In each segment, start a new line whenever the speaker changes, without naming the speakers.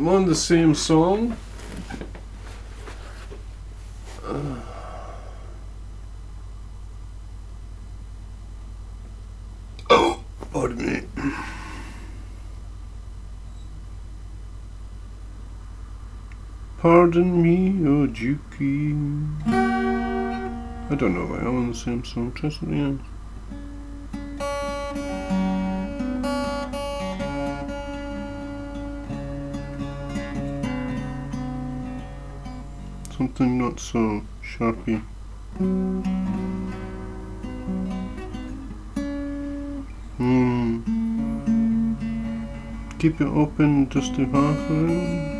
I'm on the same song. Pardon me. Pardon me, oh Juki. I don't know why I'm on the same song. Try something else. Something not so sharpy. Keep it open just to half around.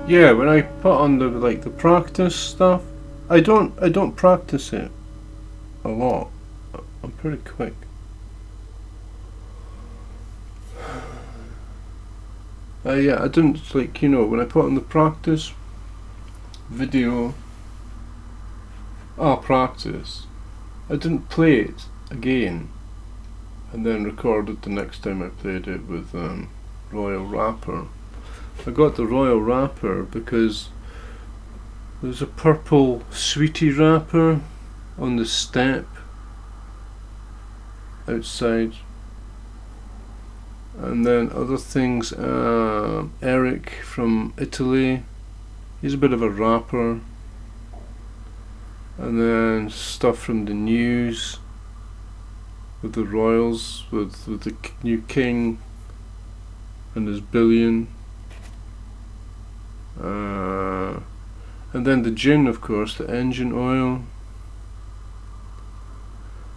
Yeah, when I put on the practice stuff, I don't practice it a lot. I'm pretty quick. Yeah, I didn't when I put on the practice video. Practice. I didn't play it again, and then record it the next time I played it with Royal Rapper. I got the Royal Rapper because there's a purple sweetie wrapper on the step outside, and then other things. Eric from Italy, he's a bit of a rapper, and then stuff from the news with the royals, with the new king and his billion. And then the gin, of course, the engine oil.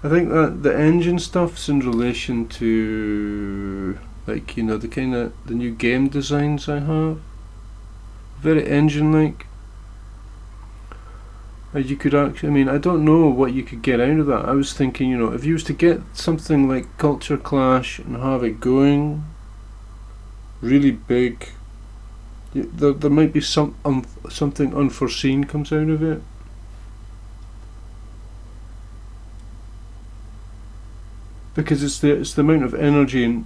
I think that the engine stuff's in relation to the new game designs I have. Very engine-like. You could actually, I don't know what you could get out of that. I was thinking, if you was to get something like Culture Clash and have it going really big, there might be something unforeseen comes out of it. Because it's the amount of energy and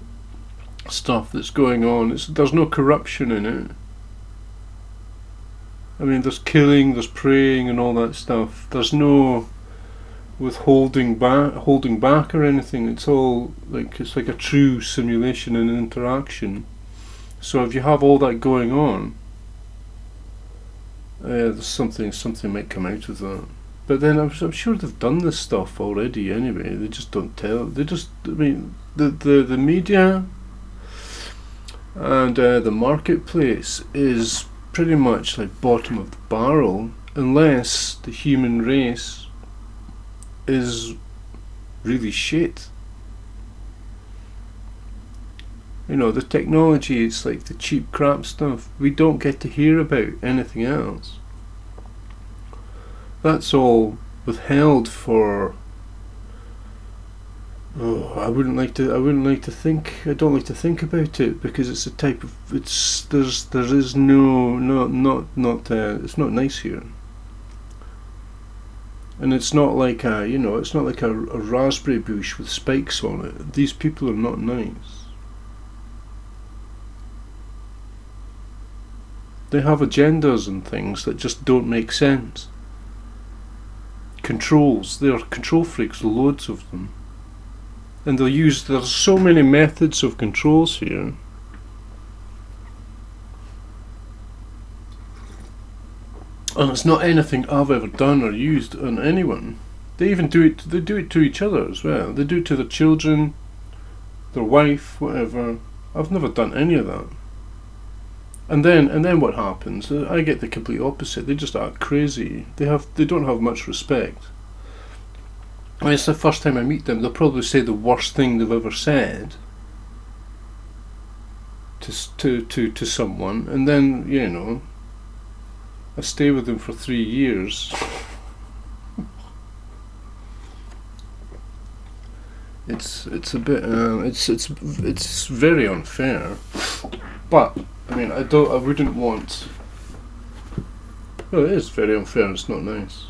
stuff that's going on. There's no corruption in it. There's killing, there's praying and all that stuff. There's no holding back or anything. It's all it's like a true simulation and interaction. So if you have all that going on, there's something might come out of that. But then I'm sure they've done this stuff already anyway. They just don't tell. They just, the media and the marketplace is pretty much like bottom of the barrel, unless the human race is really shit. The technology is like the cheap crap stuff. We don't get to hear about anything else. That's all withheld for. I don't like to think about it, because it's a type of it's not nice here. And it's not like a raspberry bush with spikes on it. These people are not nice. They have agendas and things that just don't make sense. Controls. They are control freaks, loads of them. And there's so many methods of controls here. And it's not anything I've ever done or used on anyone. They do it to each other as well. They do it to their children, their wife, whatever. I've never done any of that. And then what happens? I get the complete opposite. They just act crazy. They don't have much respect. When it's the first time I meet them, they'll probably say the worst thing they've ever said to someone, and then I stay with them for 3 years. It's a bit it's very unfair, but I mean I wouldn't want. Well, it is very unfair. It's not nice.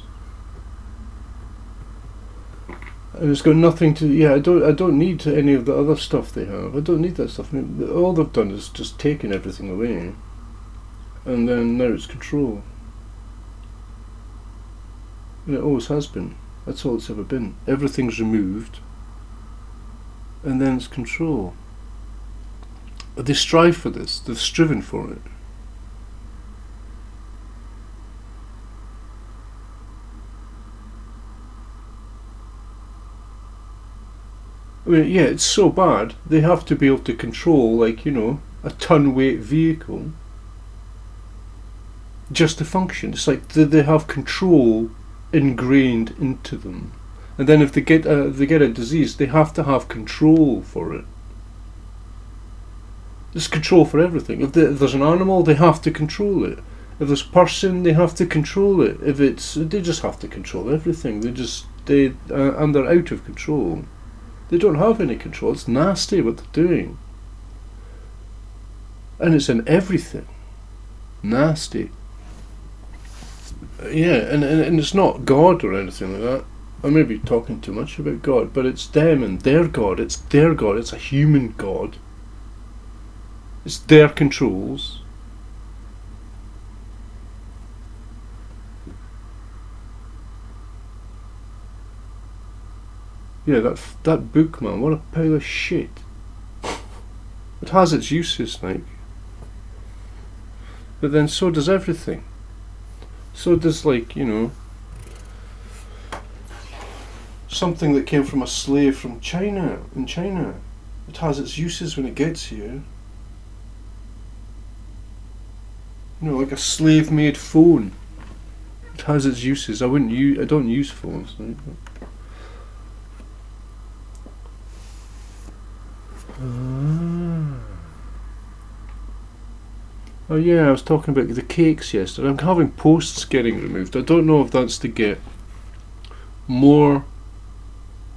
And it's got nothing to. Yeah, I don't need any of the other stuff they have. I don't need that stuff. I mean, all they've done is just taken everything away, and then now it's control. And it always has been. That's all it's ever been. Everything's removed, and then it's control. But they strive for this. They've striven for it. I mean, yeah, it's so bad. They have to be able to control, like, a ton-weight vehicle just to function. It's like they have control ingrained into them. And then if they get a disease, they have to have control for it. There's control for everything. If there's an animal, they have to control it. If there's a person, they have to control it. They just have to control everything. And they're out of control. They don't have any control. It's nasty what they're doing. And it's in everything. Nasty. Yeah, and it's not God or anything like that. I may be talking too much about God, but it's them and their God. It's their God. It's a human God. It's their controls. Yeah, that book, man, what a pile of shit. It has its uses, like. But then so does everything. So does, like, something that came from a slave from China, in China. It has its uses when it gets here. Like a slave-made phone. It has its uses. I don't use phones, right? Oh yeah, I was talking about the cakes yesterday. I'm having posts getting removed. I don't know if that's to get more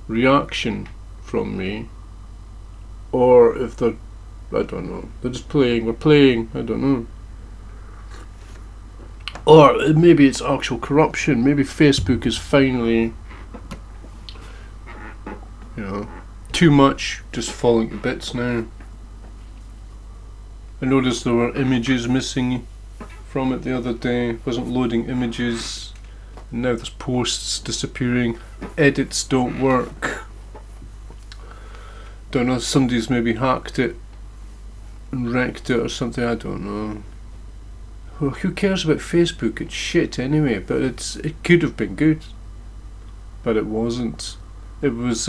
reaction from me, or if I don't know. They're just playing. We're playing. I don't know. Or maybe it's actual corruption. Maybe Facebook is finally, too much, just falling to bits now. I noticed there were images missing from it the other day. It wasn't loading images. And now there's posts disappearing. Edits don't work. Don't know, somebody's maybe hacked it and wrecked it or something, I don't know. Well, who cares about Facebook? It's shit anyway, but it could have been good. But it wasn't. It was,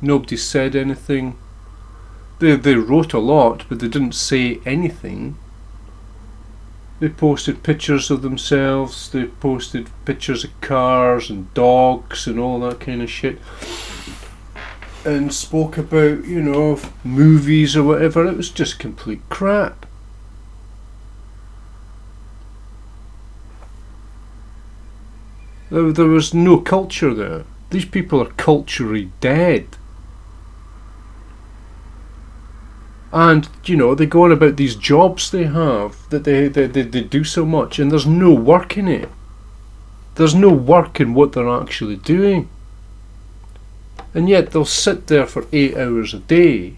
nobody said anything. They wrote a lot, but they didn't say anything. They posted pictures of themselves, they posted pictures of cars and dogs and all that kind of shit. And spoke about, movies or whatever. It was just complete crap. There was no culture there. These people are culturally dead. And, they go on about these jobs they have, that they do so much, and there's no work in it. There's no work in what they're actually doing. And yet they'll sit there for 8 hours a day,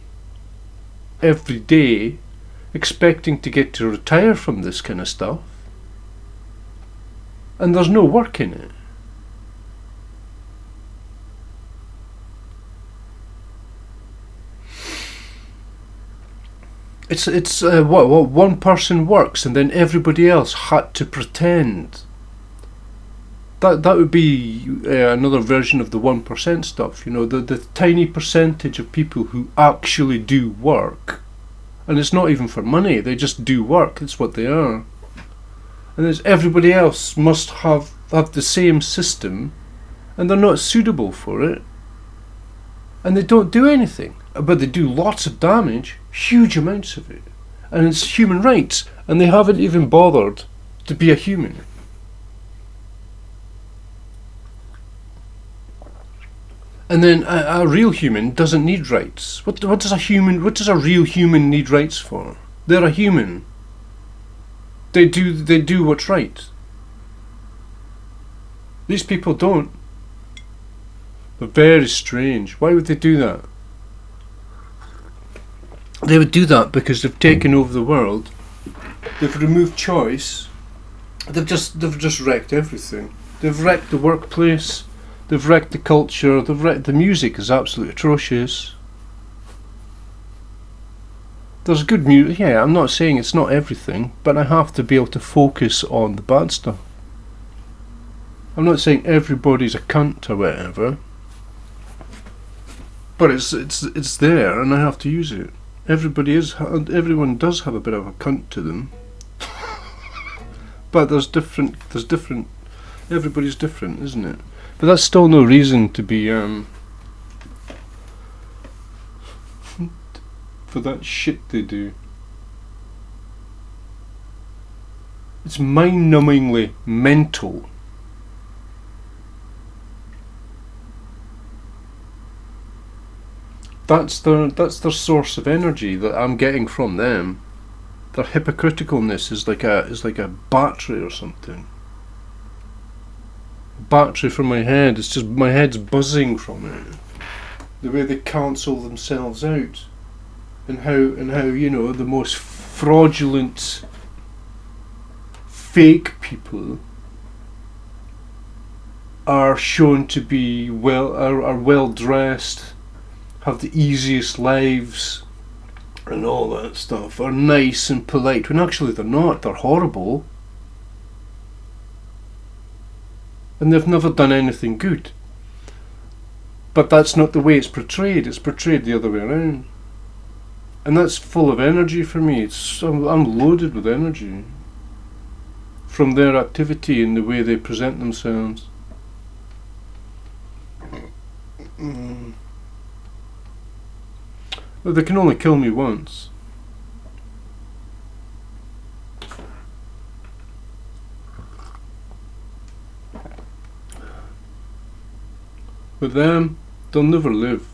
every day, expecting to get to retire from this kind of stuff. And there's no work in it. It's what one person works and then everybody else had to pretend. That would be another version of the 1% stuff. The tiny percentage of people who actually do work And it's not even for money, they just do work, that's what they are. And there's everybody else must have the same system, and they're not suitable for it. And they don't do anything, but they do lots of damage, huge amounts of it. And it's human rights, and they haven't even bothered to be a human. And then a real human doesn't need rights. What does a real human need rights for? They're a human. They do what's right. These people don't. They're very strange. Why would they do that? They would do that because they've taken over the world. They've removed choice. They've just wrecked everything. They've wrecked the workplace. They've wrecked the culture. They've wrecked the music. Is absolutely atrocious. There's good music. Yeah, I'm not saying it's not everything, but I have to be able to focus on the bad stuff. I'm not saying everybody's a cunt or whatever, but it's there, and I have to use it. Everyone does have a bit of a cunt to them, but there's different. Everybody's different, isn't it? But that's still no reason to be for that shit they do. It's mind-numbingly mental. That's their source of energy that I'm getting from them. Their hypocriticalness is like a battery or something. Battery from my head. It's just my head's buzzing from it. The way they cancel themselves out, and how the most fraudulent, fake people are shown to be well dressed, have the easiest lives, and all that stuff, are nice and polite, when actually they're not. They're horrible. And they've never done anything good. But that's not the way it's portrayed. It's portrayed the other way around. And that's full of energy for me. I'm loaded with energy from their activity and the way they present themselves. Well, they can only kill me once. With them, they'll never live.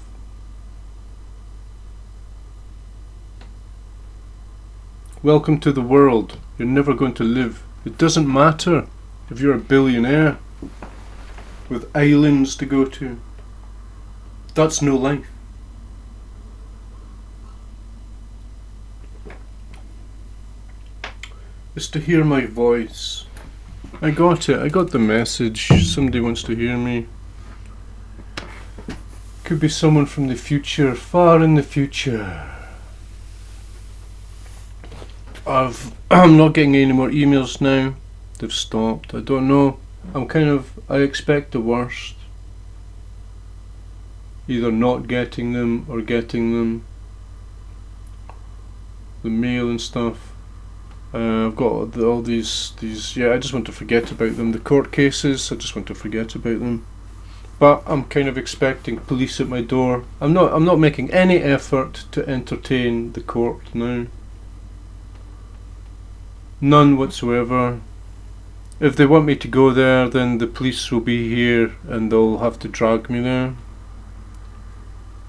Welcome to the world. You're never going to live. It doesn't matter if you're a billionaire with islands to go to. That's no life. It's to hear my voice. I got it. I got the message. Somebody wants to hear me. Could be someone from the future, far in the future. I'm not getting any more emails now. They've stopped. I don't know. I expect the worst. Either not getting them or getting them. The mail and stuff. I've got all these. Yeah, I just want to forget about them. The court cases, I just want to forget about them. But I'm kind of expecting police at my door. I'm not making any effort to entertain the court now. None whatsoever. If they want me to go there, then the police will be here and they'll have to drag me there.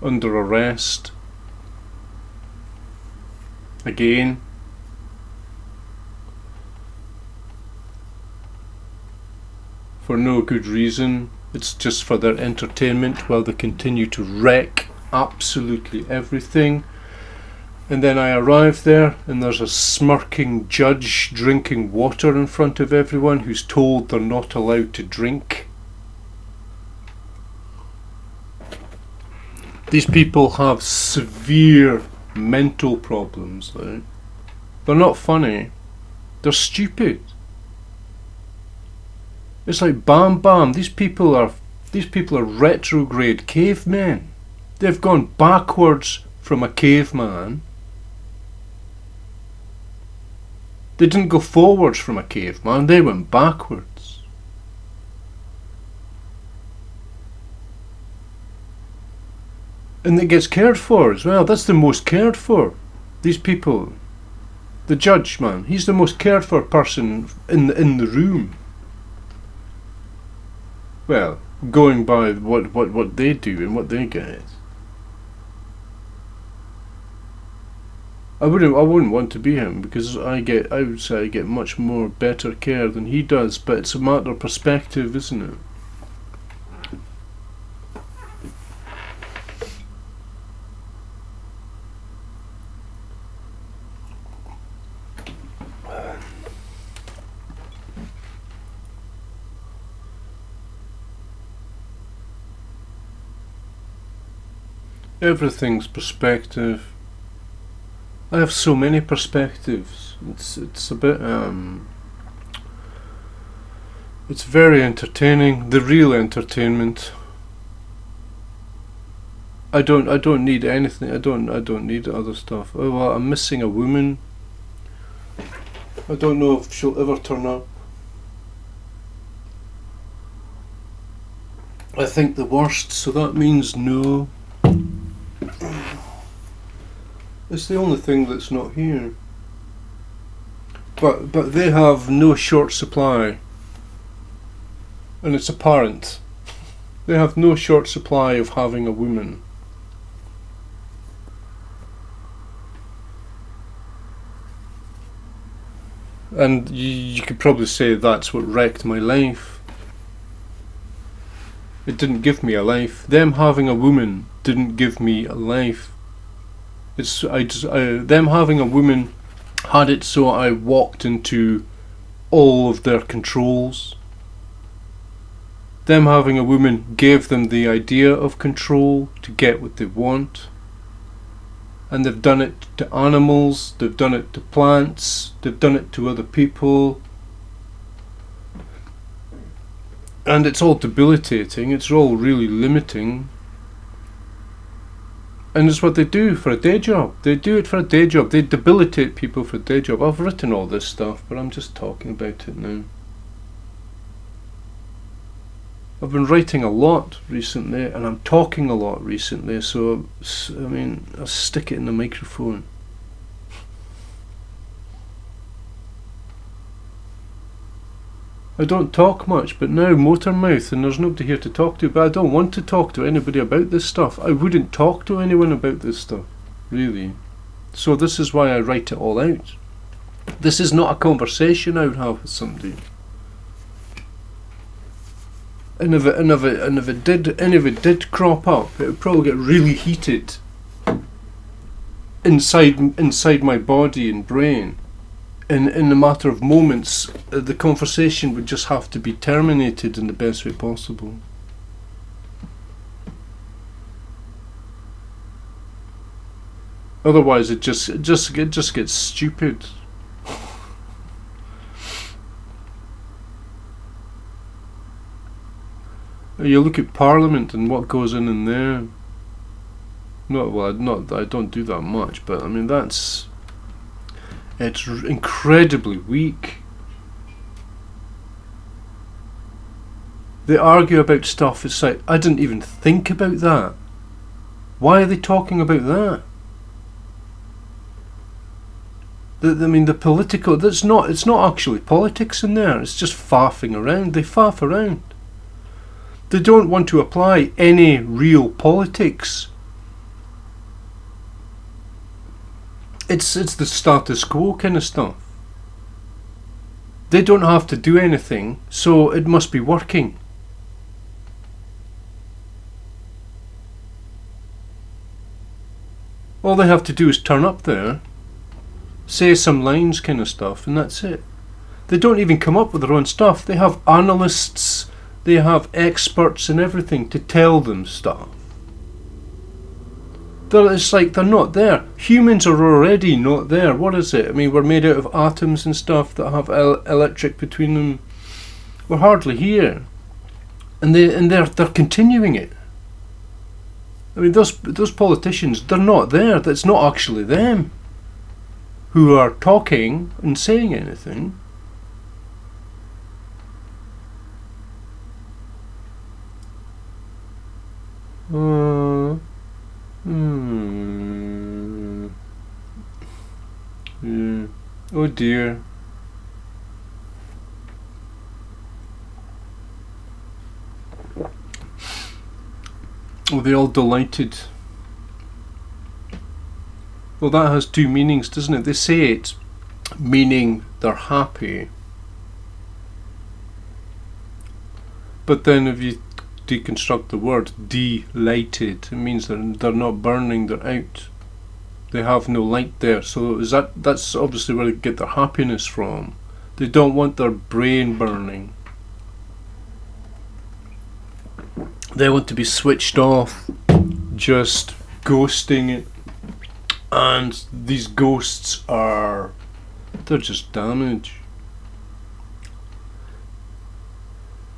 Under arrest. Again. For no good reason. It's just for their entertainment while they continue to wreck absolutely everything. And then I arrive there and there's a smirking judge drinking water in front of everyone who's told they're not allowed to drink. These people have severe mental problems, right? They're not funny. They're stupid. It's like bam bam. These people are retrograde cavemen. They've gone backwards from a caveman They didn't go forwards from a caveman, they went backwards. And it gets cared for as well. That's the most cared for. These people. The judge, man, he's the most cared for person in the room. Well, going by what they do and what they get. I wouldn't want to be him, because I would say I get much more better care than he does, but it's a matter of perspective, isn't it? Everything's perspective. I have so many perspectives. It's a bit it's very entertaining. The real entertainment. I don't need anything. I don't need other stuff. Oh well, I'm missing a woman. I don't know if she'll ever turn up. I think the worst, so that means no. It's the only thing that's not here. But they have no short supply. And it's apparent. They have no short supply of having a woman. And you could probably say that's what wrecked my life. It didn't give me a life. Them having a woman didn't give me a life. Them having a woman had it so I walked into all of their controls. Them having a woman gave them the idea of control to get what they want. And they've done it to animals, they've done it to plants, they've done it to other people. And it's all debilitating, it's all really limiting. And it's what they do for a day job. They do it for a day job. They debilitate people for a day job. I've written all this stuff, but I'm just talking about it now. I've been writing a lot recently, and I'm talking a lot recently, so, I mean, I'll stick it in the microphone. I don't talk much, but now motor mouth and there's nobody here to talk to, but I don't want to talk to anybody about this stuff. I wouldn't talk to anyone about this stuff, really. So this is why I write it all out. This is not a conversation I would have with somebody. And if it did crop up, it would probably get really heated inside my body and brain. In a matter of moments, the conversation would just have to be terminated in the best way possible. Otherwise, it just gets stupid. You look at Parliament and what goes in there. I don't do that much, but I mean it's incredibly weak. They argue about stuff, it's like, I didn't even think about that. Why are they talking about that? The political, it's not actually politics in there, it's just faffing around. They faff around. They don't want to apply any real politics. It's the status quo kind of stuff. They don't have to do anything, so it must be working. All they have to do is turn up there, say some lines kind of stuff, and that's it. They don't even come up with their own stuff. They have analysts, they have experts and everything to tell them stuff. It's like they're not there. Humans are already not there. What is it? I mean, we're made out of atoms and stuff that have electric between them. We're hardly here, and they're continuing it. I mean, those politicians, they're not there. That's not actually them. who are talking and saying anything. Yeah. Oh dear. Oh, they all delighted. Well, that has two meanings, doesn't it? They say it meaning they're happy. But then if you deconstruct the word delighted, it means they're not burning, they're out. They have no light there. So that's obviously where they get their happiness from. They don't want their brain burning. They want to be switched off, just ghosting it. And these ghosts they're just damage.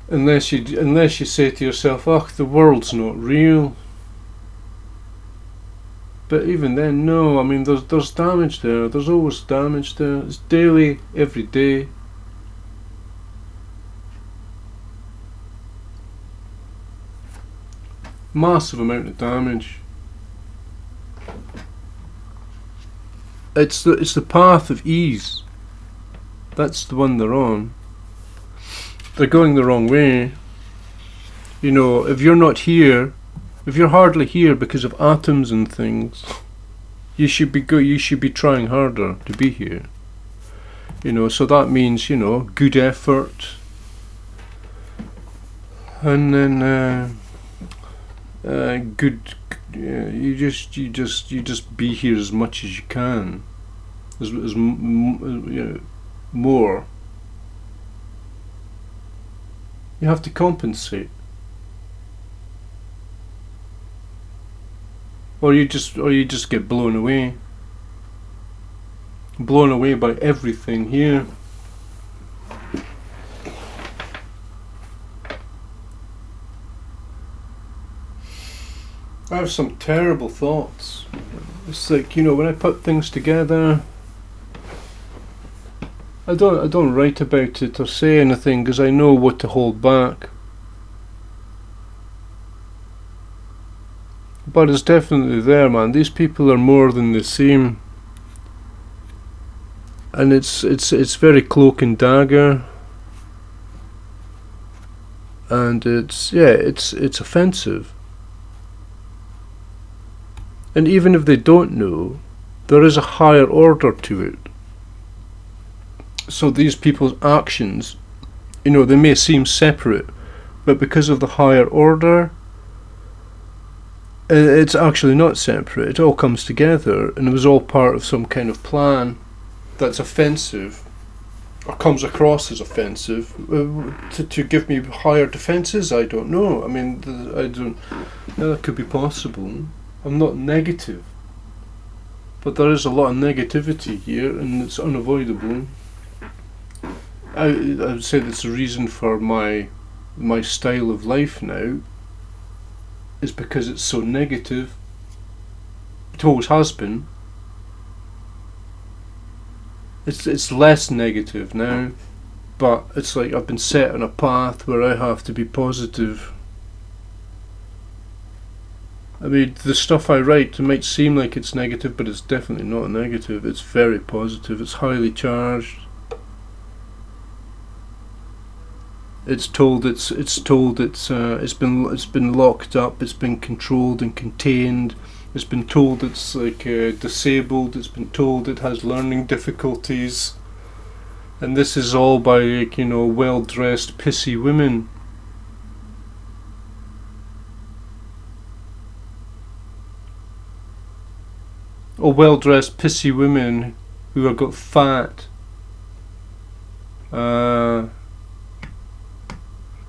Unless you say to yourself, "Oh, the world's not real." But even then, no. I mean, there's damage there. There's always damage there. It's daily, every day. Massive amount of damage. It's the path of ease. That's the one they're on. They're going the wrong way. You know, if you're not here, if you're hardly here because of atoms and things, you should be trying harder to be here. You know, so that means, you know, good effort, and then good. You just be here as much as you can, more. You have to compensate, or you just get blown away by everything here. I have some terrible thoughts. It's like, you know, when I put things together, I don't write about it or say anything because I know what to hold back. But it's definitely there, man. These people are more than the same, and it's very cloak and dagger, and it's offensive. And even if they don't know, there is a higher order to it. So these people's actions, you know, they may seem separate, but because of the higher order, it's actually not separate. It all comes together, and it was all part of some kind of plan that's offensive, or comes across as offensive, to give me higher defences. I don't know. I mean, that could be possible. I'm not negative, but there is a lot of negativity here, and it's unavoidable. I would say that's the reason for my style of life now, is because it's so negative. It always has been. It's less negative now, but it's like I've been set on a path where I have to be positive. I mean, the stuff I write, it might seem like it's negative, but it's definitely not negative. It's very positive. It's highly charged. It's been locked up. It's been controlled and contained. It's been told it's like disabled. It's been told it has learning difficulties, and this is all by, like, you know, well-dressed pissy women. Or well-dressed pissy women who have got fat.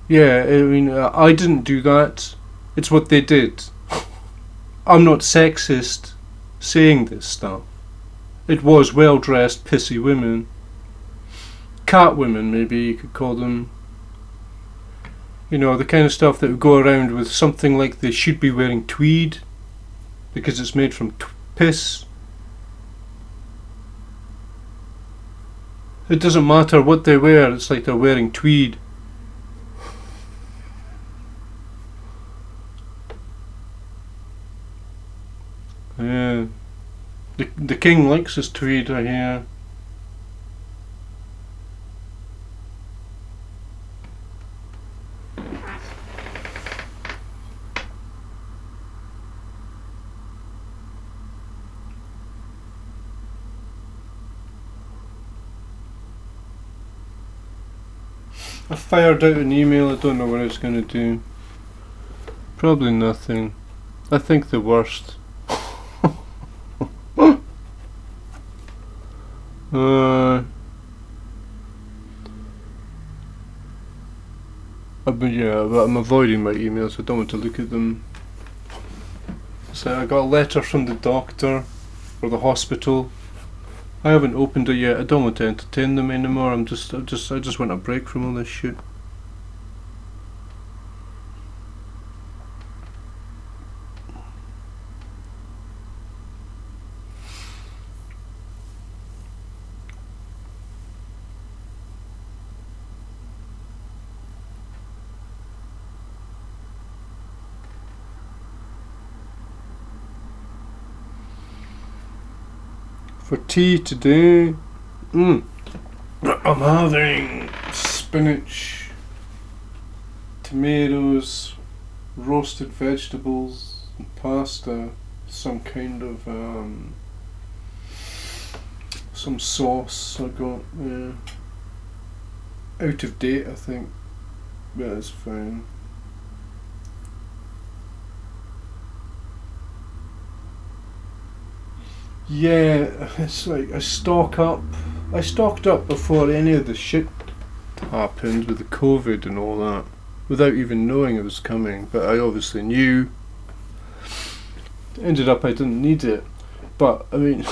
Yeah, I mean, I didn't do that. It's what they did. I'm not sexist saying this stuff. It was well-dressed pissy women. Cat women, maybe you could call them. You know, the kind of stuff that would go around with something like they should be wearing tweed because it's made from piss. It doesn't matter what they wear, it's like they're wearing tweed. Yeah. The king likes his tweed, I hear. I fired out an email, I don't know what it's going to do. Probably nothing. I think the worst. I'm avoiding my emails, I don't want to look at them. So I got a letter from the doctor, or the hospital. I haven't opened it yet, I don't want to entertain them anymore, I just want a break from all this shit. For tea today, I'm having spinach, tomatoes, roasted vegetables, and pasta, some kind of some sauce I got. Out of date, I think, but it's fine. Yeah, it's like I stocked up before any of the shit happened with the COVID and all that, without even knowing it was coming, but I obviously knew. Ended up I didn't need it, but I mean,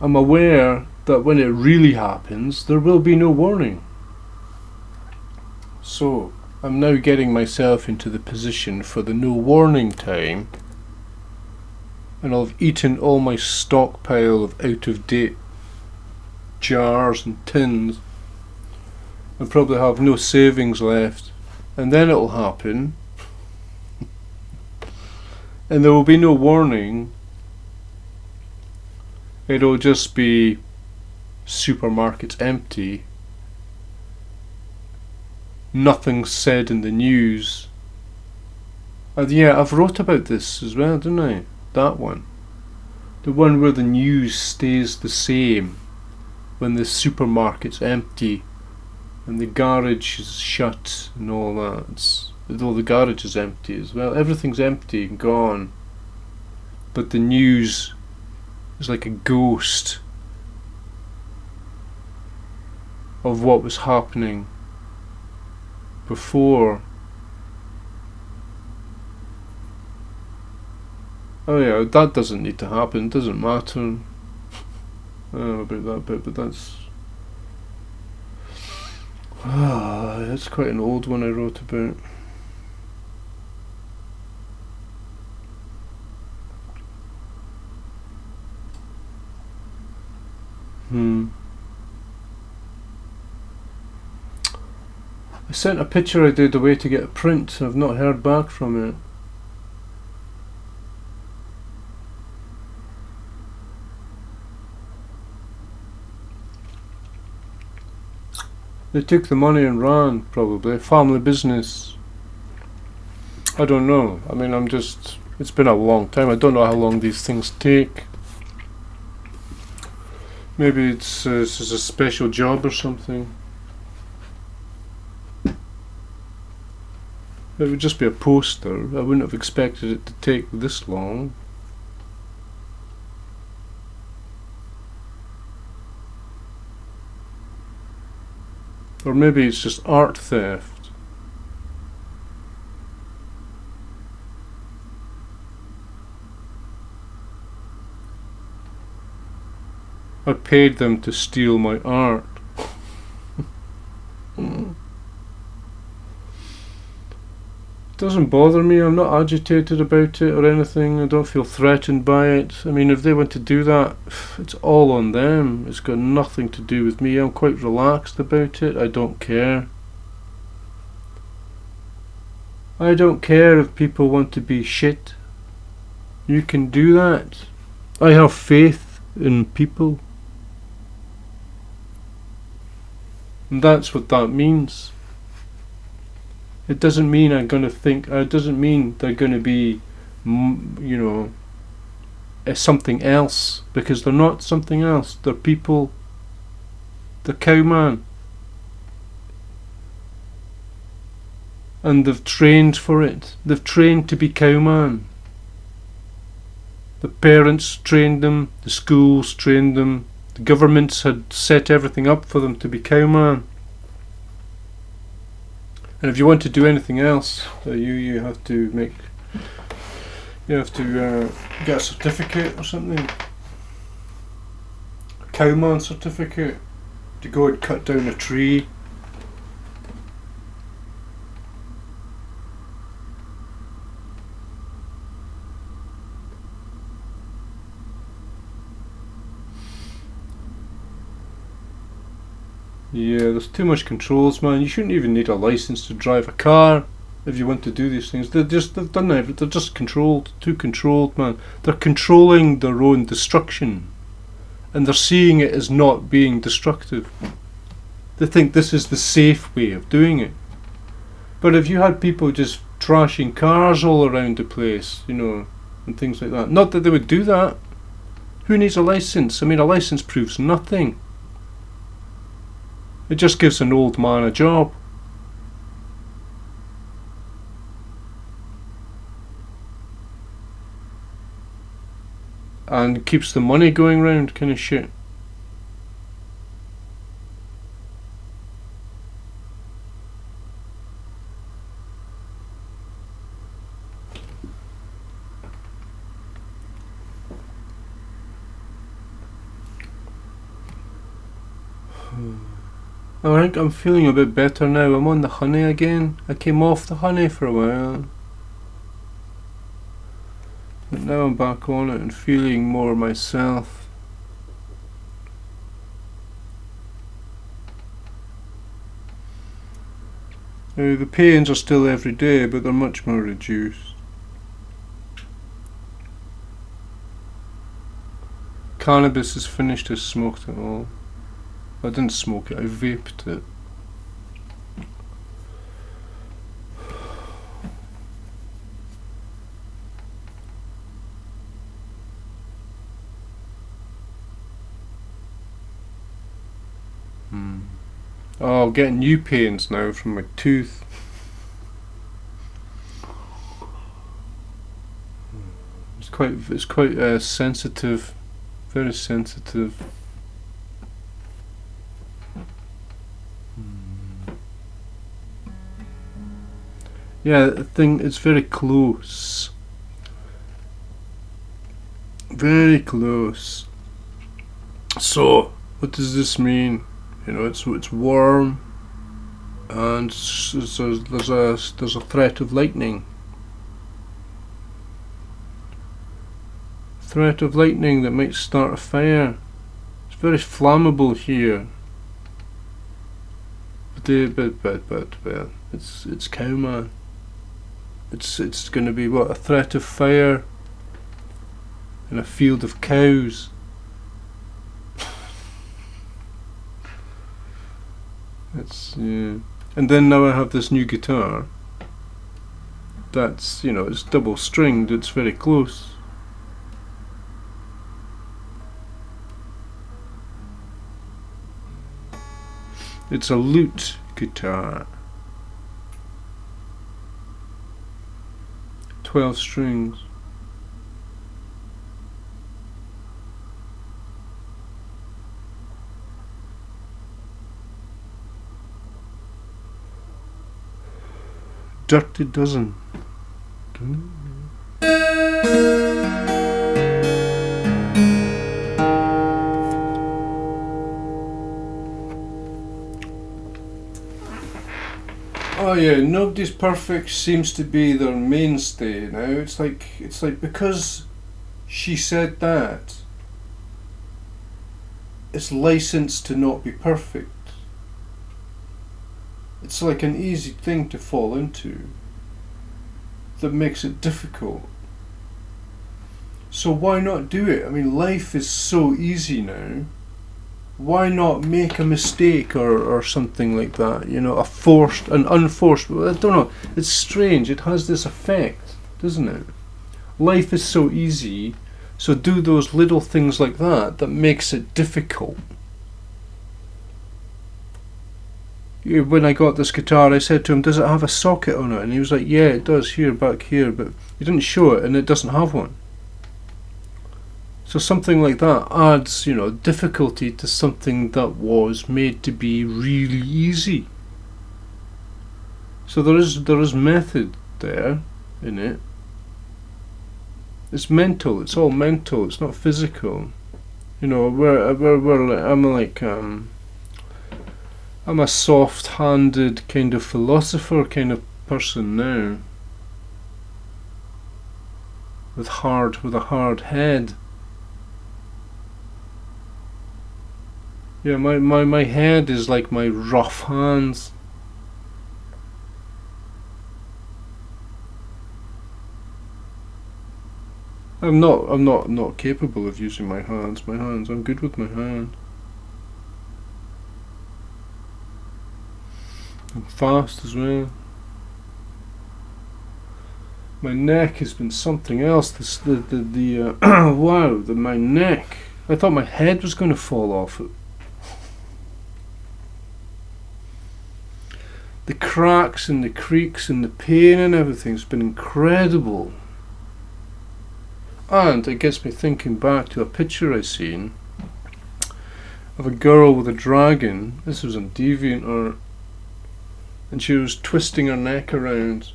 I'm aware that when it really happens, there will be no warning. So, I'm now getting myself into the position for the no warning time, and I'll have eaten all my stockpile of out-of-date jars and tins and probably have no savings left, and then it'll happen and there will be no warning. It'll just be supermarkets empty, nothing said in the news. Yeah, I've wrote about this as well, didn't I? That one. The one where the news stays the same when the supermarket's empty and the garage is shut and all that. Although the garage is empty as well. Everything's empty and gone. But the news is like a ghost of what was happening before. Oh yeah, that doesn't need to happen, it doesn't matter. I don't know about that bit, but that's that's quite an old one I wrote about. I sent a picture I did away to get a print. I've not heard back from it. They took the money and ran, probably. Family business. I don't know. I mean, it's been a long time. I don't know how long these things take. Maybe it's a special job or something. It would just be a poster. I wouldn't have expected it to take this long. Or maybe it's just art theft. I paid them to steal my art. doesn't bother me. I'm not agitated about it or anything. I don't feel threatened by it. I mean, if they want to do that, it's all on them. It's got nothing to do with me. I'm quite relaxed about it. I don't care. I don't care if people want to be shit. You can do that. I have faith in people. And that's what that means. It doesn't mean I'm going to think, it doesn't mean they're going to be, something else, because they're not something else. They're people. They're cowman. And they've trained for it. They've trained to be cowman. The parents trained them, the schools trained them, the governments had set everything up for them to be cowman. And if you want to do anything else, you have to get a certificate or something. A cowman certificate to go and cut down a tree. Yeah, there's too much controls, man. You shouldn't even need a license to drive a car if you want to do these things. They've done everything. They're just controlled, too controlled, man. They're controlling their own destruction, and they're seeing it as not being destructive. They think this is the safe way of doing it. But if you had people just trashing cars all around the place, and things like that, not that they would do that. Who needs a license? I mean, a license proves nothing. It just gives an old man a job. And keeps the money going round, kind of shit. I think I'm feeling a bit better now. I'm on the honey again. I came off the honey for a while. But now I'm back on it and feeling more myself. Now, the pains are still every day, but they're much more reduced. Cannabis is finished. I smoked it all. I didn't smoke it, I vaped it. Oh, I'm getting new pains now from my tooth. It's quite sensitive, very sensitive. Yeah, the thing is very close. Very close. So, what does this mean? It's warm, and there's a threat of lightning. Threat of lightning that might start a fire. It's very flammable here. But it's cowman. It's going to be a threat of fire in a field of cows. And then now I have this new guitar. That's it's double stringed. It's very close. It's a lute guitar. 12 strings. Dirty Dozen. Oh yeah, Nobody's Perfect seems to be their mainstay now. It's like because she said that, it's licensed to not be perfect. It's like an easy thing to fall into that makes it difficult. So why not do it? I mean, life is so easy now. Why not make a mistake or something like that? You know, an unforced. I don't know. It's strange. It has this effect, doesn't it? Life is so easy, so do those little things like that makes it difficult. When I got this guitar, I said to him, "Does it have a socket on it?" And he was like, "Yeah, it does. Here, back here." But he didn't show it, and it doesn't have one. So something like that adds, difficulty to something that was made to be really easy. So there is method there in it. It's mental. It's all mental. It's not physical. I'm a soft-handed kind of philosopher kind of person now, with a hard head. Yeah, my head is like my rough hands. I'm not capable of using my hands. I'm good with my hand. I'm fast as well. My neck has been something else. My neck. I thought my head was going to fall off it. The cracks and the creaks and the pain and everything's been incredible. And it gets me thinking back to a picture I seen of a girl with a dragon. This was on DeviantArt. And she was twisting her neck around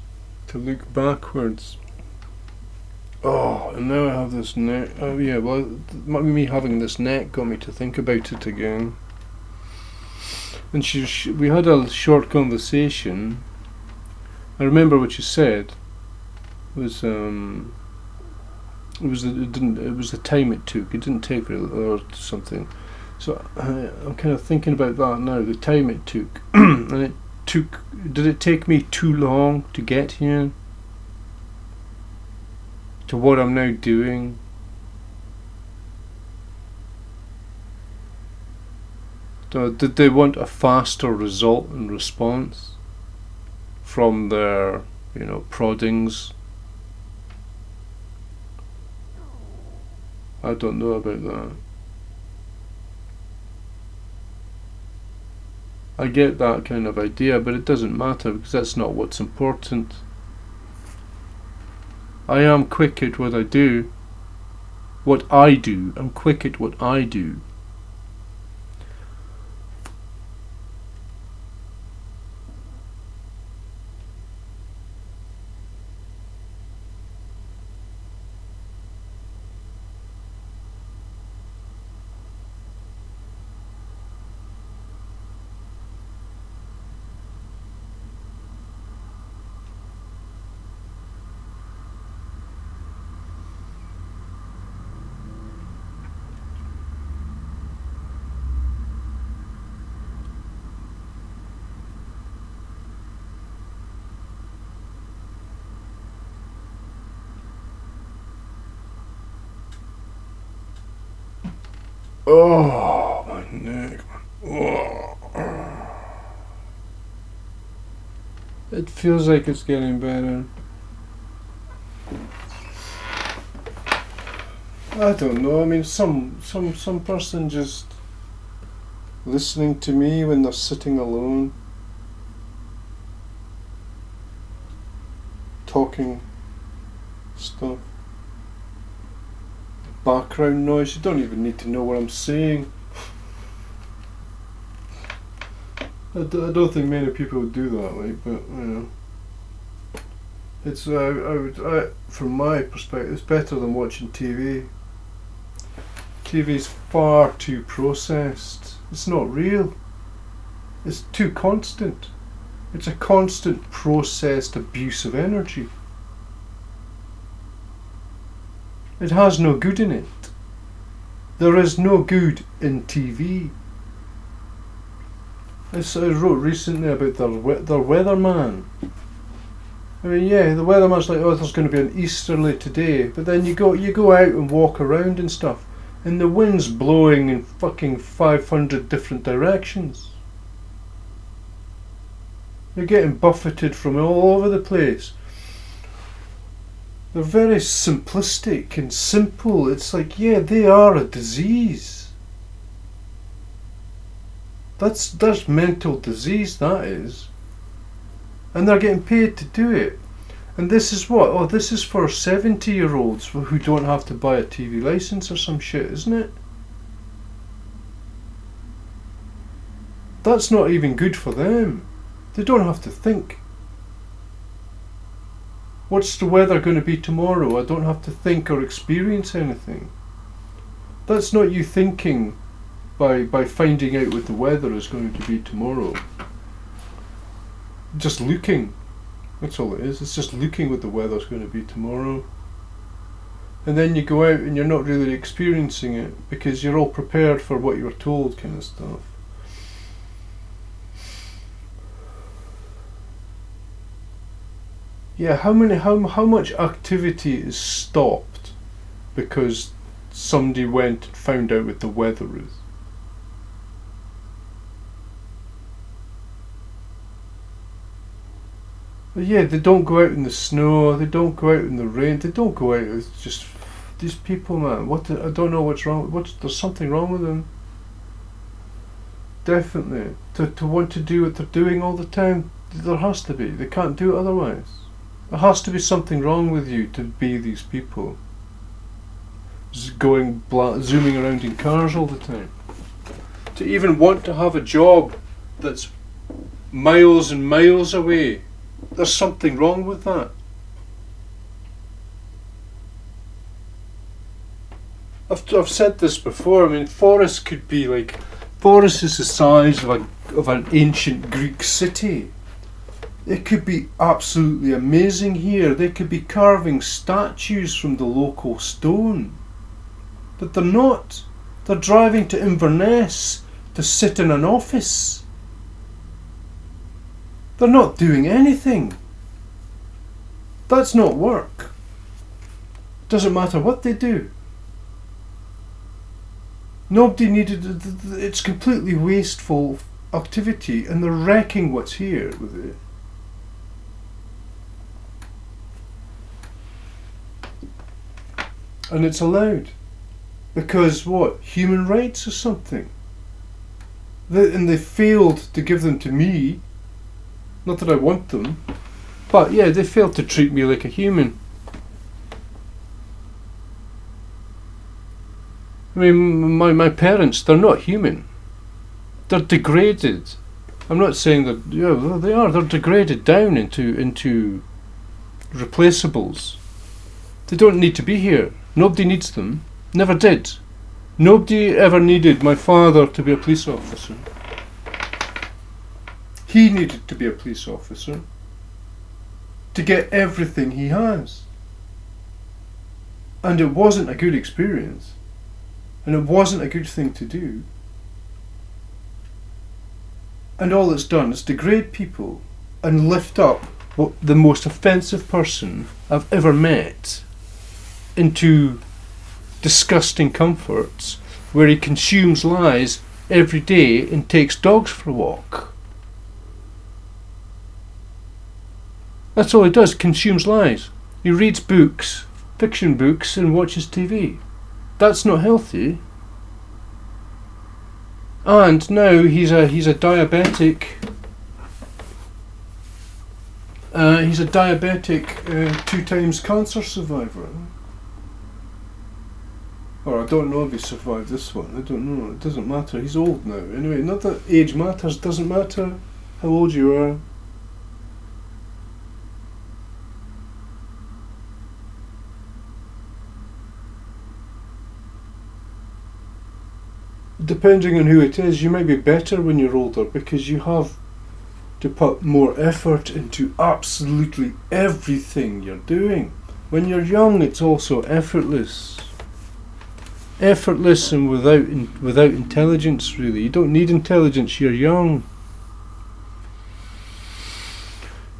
to look backwards. Oh, and now I have this neck. Oh yeah, well, me having this neck got me to think about it again. And we had a short conversation. I remember what she said. It was the time it took. It didn't take or something. So I'm kind of thinking about that now. The time it took, and did it take me too long to get here? To what I'm now doing? Did they want a faster result and response from their, proddings? I don't know about that. I get that kind of idea, but it doesn't matter because that's not what's important. I am quick at what I do. I'm quick at what I do. Oh, my neck. Oh. It feels like it's getting better. I don't know. I mean, some person just listening to me when they're sitting alone, talking stuff. Background noise. You don't even need to know what I'm saying. I don't think many people would do that, but it's from my perspective, it's better than watching TV. TV's far too processed. It's not real. It's too constant. It's a constant processed abuse of energy. It has no good in it. There is no good in TV. I wrote recently about their weatherman. I mean, yeah, the weatherman's like, oh, there's going to be an easterly today, but then you go out and walk around and stuff, and the wind's blowing in fucking 500 different directions. You're getting buffeted from all over the place. They're very simplistic and simple. It's like, yeah, they are a disease. That's mental disease, that is. And they're getting paid to do it. And this is what? Oh, this is for 70-year-olds who don't have to buy a TV license or some shit, isn't it? That's not even good for them. They don't have to think. What's the weather going to be tomorrow? I don't have to think or experience anything. That's not you thinking by finding out what the weather is going to be tomorrow. Just looking. That's all it is. It's just looking what the weather's going to be tomorrow. And then you go out and you're not really experiencing it because you're all prepared for what you're told, kind of stuff. Yeah, how much activity is stopped because somebody went and found out what the weather is? But yeah, they don't go out in the snow, they don't go out in the rain, they don't go out. It's just these people, man. I don't know what's wrong. There's something wrong with them. Definitely, to want to do what they're doing all the time, there has to be. They can't do it otherwise. There has to be something wrong with you to be these people. Zooming around in cars all the time. To even want to have a job that's miles and miles away, there's something wrong with that. I've said this before. I mean, Forest is the size of an ancient Greek city. It could be absolutely amazing here. They could be carving statues from the local stone. But they're not. They're driving to Inverness to sit in an office. They're not doing anything. That's not work. Doesn't matter what they do. Nobody needed. It's completely wasteful activity, and they're wrecking what's here with it. And it's allowed. Because what? Human rights or something? And they failed to give them to me. Not that I want them. But yeah, they failed to treat me like a human. I mean, my parents, they're not human. They're degraded. I'm not saying that, yeah, they are. They're degraded down into replaceables. They don't need to be here. Nobody needs them. Never did. Nobody ever needed my father to be a police officer. He needed to be a police officer to get everything he has. And it wasn't a good experience. And it wasn't a good thing to do. And all it's done is degrade people and lift up the most offensive person I've ever met into disgusting comforts where he consumes lies every day and takes dogs for a walk. That's all he does, consumes lies. He reads books, fiction books, and watches TV. That's not healthy. And now he's a diabetic. He's a diabetic 2 times cancer survivor. Or I don't know if he survived this one. I don't know. It doesn't matter. He's old now. Anyway, not that age matters. Doesn't matter how old you are. Depending on who it is, you might be better when you're older because you have to put more effort into absolutely everything you're doing. When you're young, it's also effortless. Effortless and without intelligence, really. You don't need intelligence, you're young.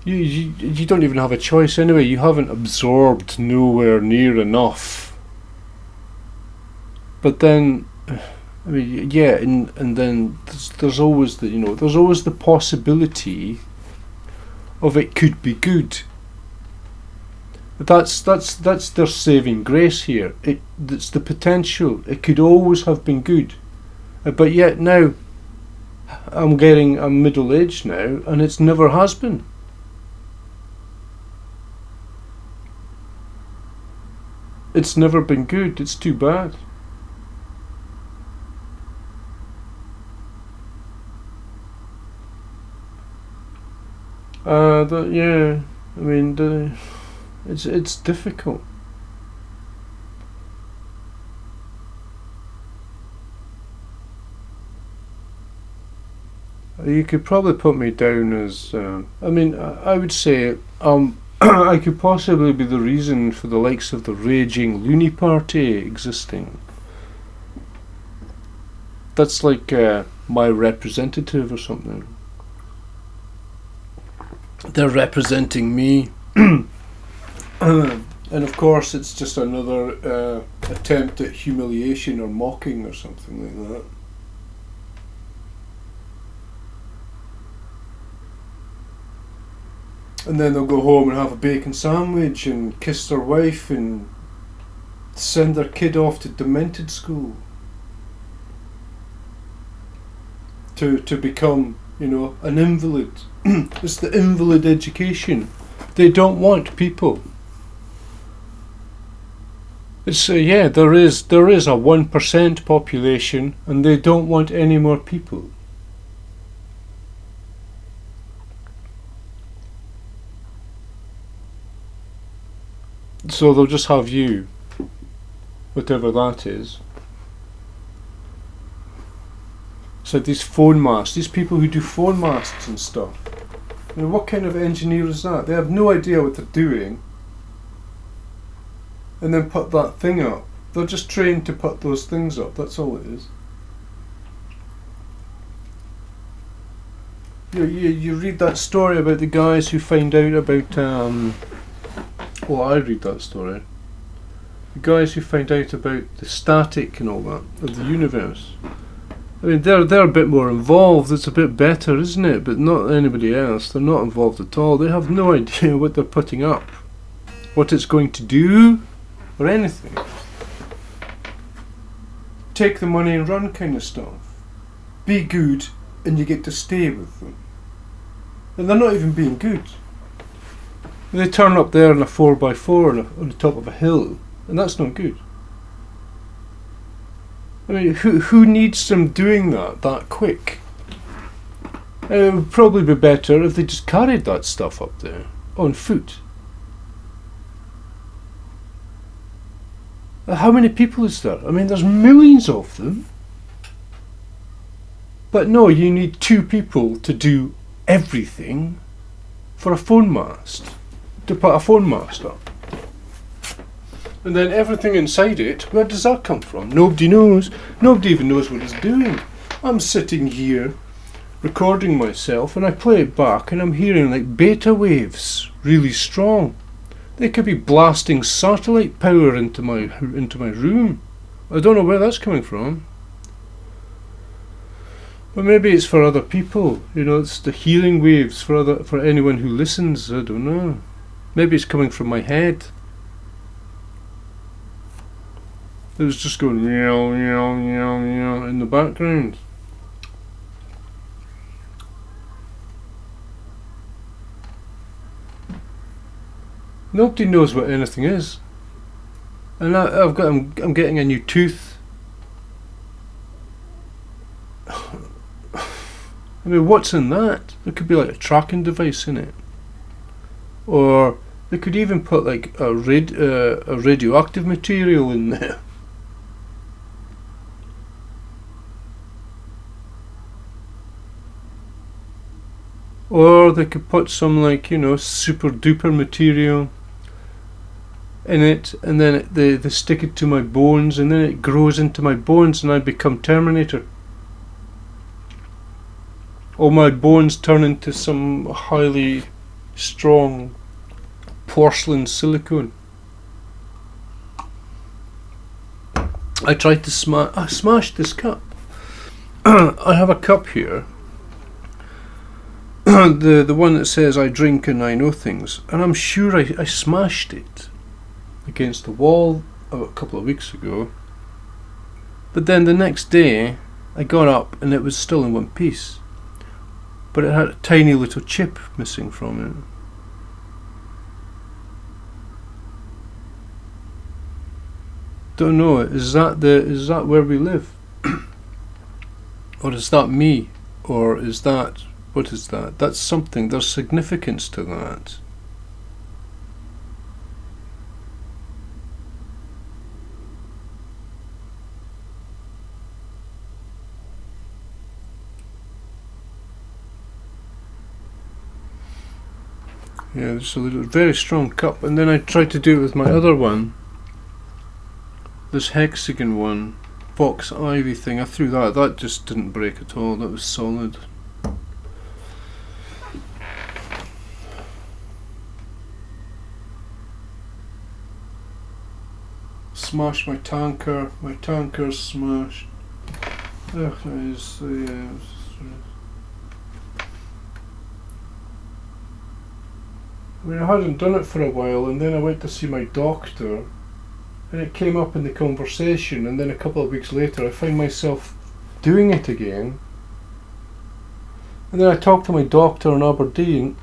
You don't even have a choice anyway. You haven't absorbed nowhere near enough. But then, I mean, yeah, and then there's always the possibility of it could be good. That's their saving grace here. It's the potential. It could always have been good, but yet now I'm middle aged now, and it's never has been. It's never been good. It's too bad. Yeah. I mean, it's difficult. You could probably put me down as. I mean, I would say I could possibly be the reason for the likes of the raging loony party existing. That's like my representative or something. They're representing me. And of course it's just another attempt at humiliation or mocking or something like that. And then they'll go home and have a bacon sandwich and kiss their wife and send their kid off to demented school to become, an invalid. It's the invalid education. They don't want people. It's there is a 1% population, and they don't want any more people. So they'll just have you, whatever that is. So these phone masts, these people who do phone masts and stuff. What kind of engineer is that? They have no idea what they're doing, and then put that thing up. They're just trained to put those things up. That's all it is. You read that story about the guys who find out about. I read that story. The guys who find out about the static and all that of the universe. I mean, they're a bit more involved. It's a bit better, isn't it? But not anybody else. They're not involved at all. They have no idea what they're putting up, what it's going to do, or anything. Take the money and run kind of stuff. Be good, and you get to stay with them. And they're not even being good. They turn up there in a 4x4 on the top of a hill, and that's not good. I mean, who needs them doing that quick? It would probably be better if they just carried that stuff up there on foot. How many people is there? I mean, there's millions of them. But no, you need 2 people to do everything for a phone mast, to put a phone mast up. And then everything inside it, where does that come from? Nobody knows. Nobody even knows what it's doing. I'm sitting here recording myself, and I play it back, and I'm hearing like beta waves, really strong. They could be blasting satellite power into my room. I don't know where that's coming from. But maybe it's for other people. It's the healing waves for anyone who listens. I don't know. Maybe it's coming from my head. It was just going meow, meow, meow, meow in the background. Nobody knows what anything is. And I'm getting a new tooth. I mean, what's in that? There could be like a tracking device in it. Or they could even put like a radioactive material in there. Or they could put some, like, you know, super duper material in it, and then they stick it to my bones, and then it grows into my bones, and I become Terminator. Or my bones turn into some highly strong porcelain silicone. I tried to I smashed this cup. I have a cup here. the one that says I drink and I know things, and I'm sure I smashed it against the wall a couple of weeks ago. But then the next day I got up and it was still in one piece, but it had a tiny little chip missing from it. Don't know, is that where we live? Or is that me? Or is that, what is that? That's something, there's significance to that. Yeah, it's a very strong cup. And then I tried to do it with my other one, this hexagon one, box ivy thing. I threw that. That just didn't break at all. That was solid. Smashed my tanker. My tanker's smashed. Ugh, I mean, I hadn't done it for a while, and then I went to see my doctor, and it came up in the conversation, and then a couple of weeks later I find myself doing it again. And then I talked to my doctor in Aberdeen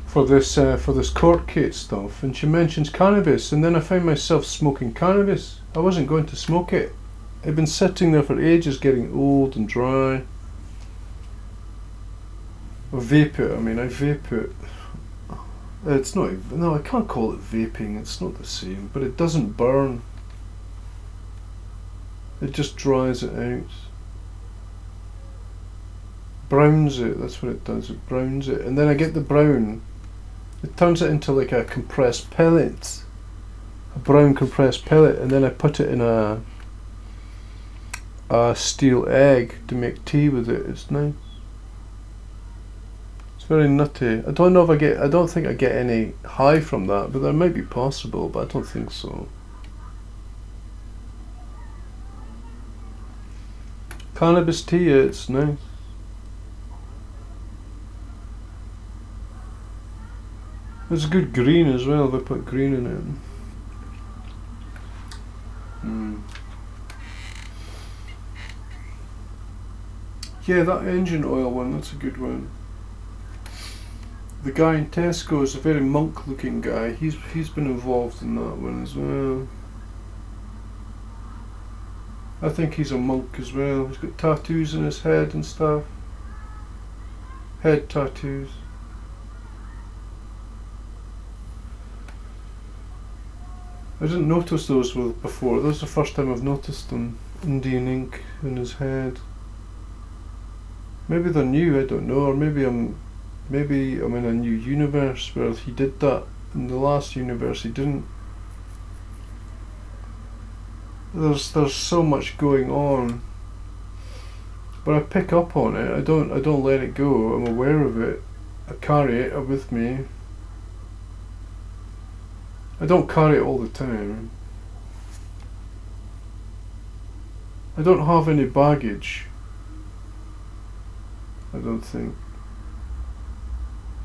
for this court case stuff, and she mentions cannabis, and then I found myself smoking cannabis. I wasn't going to smoke it. It'd been sitting there for ages, getting old and dry. Or vape it. I mean, I vape it. It's not. No, I can't call it vaping. It's not the same. But it doesn't burn. It just dries it out. Browns it. That's what it does. It browns it, and then I get the brown. It turns it into like a compressed pellet. A brown compressed pellet, and then I put it in a steel egg to make tea with it. It's nice. Very nutty. I don't know if I don't think I get any high from that, but that might be possible, but I don't think so. Cannabis tea, it's nice. It's good green as well, they put green in it. Yeah, that engine oil one, that's a good one. The guy in Tesco is a very monk-looking guy. He's been involved in that one as well. I think he's a monk as well. He's got tattoos on his head and stuff. Head tattoos. I didn't notice those before. This is the first time I've noticed them. Indian ink in his head. Maybe they're new, I don't know, or maybe I'm in a new universe where he did that. In the last universe he didn't. There's so much going on, but I pick up on it. I don't let it go. I'm aware of it. I carry it with me. I don't carry it all the time. I don't have any baggage. I don't think.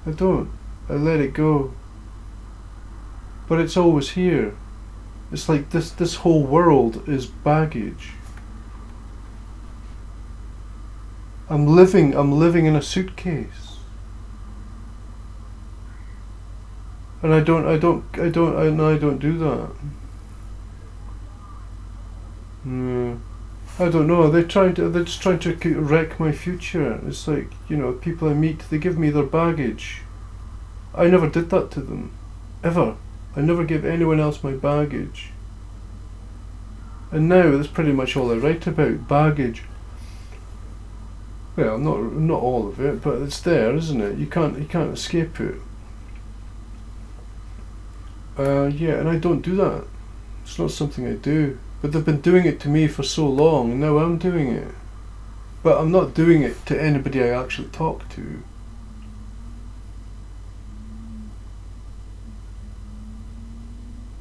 I don't. I let it go. But it's always here. It's like this whole world is baggage. I'm living in a suitcase. And I don't do that. No. I don't know. They're just trying to wreck my future. It's like, you know, people I meet, they give me their baggage. I never did that to them, ever. I never gave anyone else my baggage. And now that's pretty much all I write about, baggage. Well, not all of it, but it's there, isn't it? You can't escape it. Yeah, and I don't do that. It's not something I do. But they've been doing it to me for so long, and now I'm doing it. But I'm not doing it to anybody I actually talk to.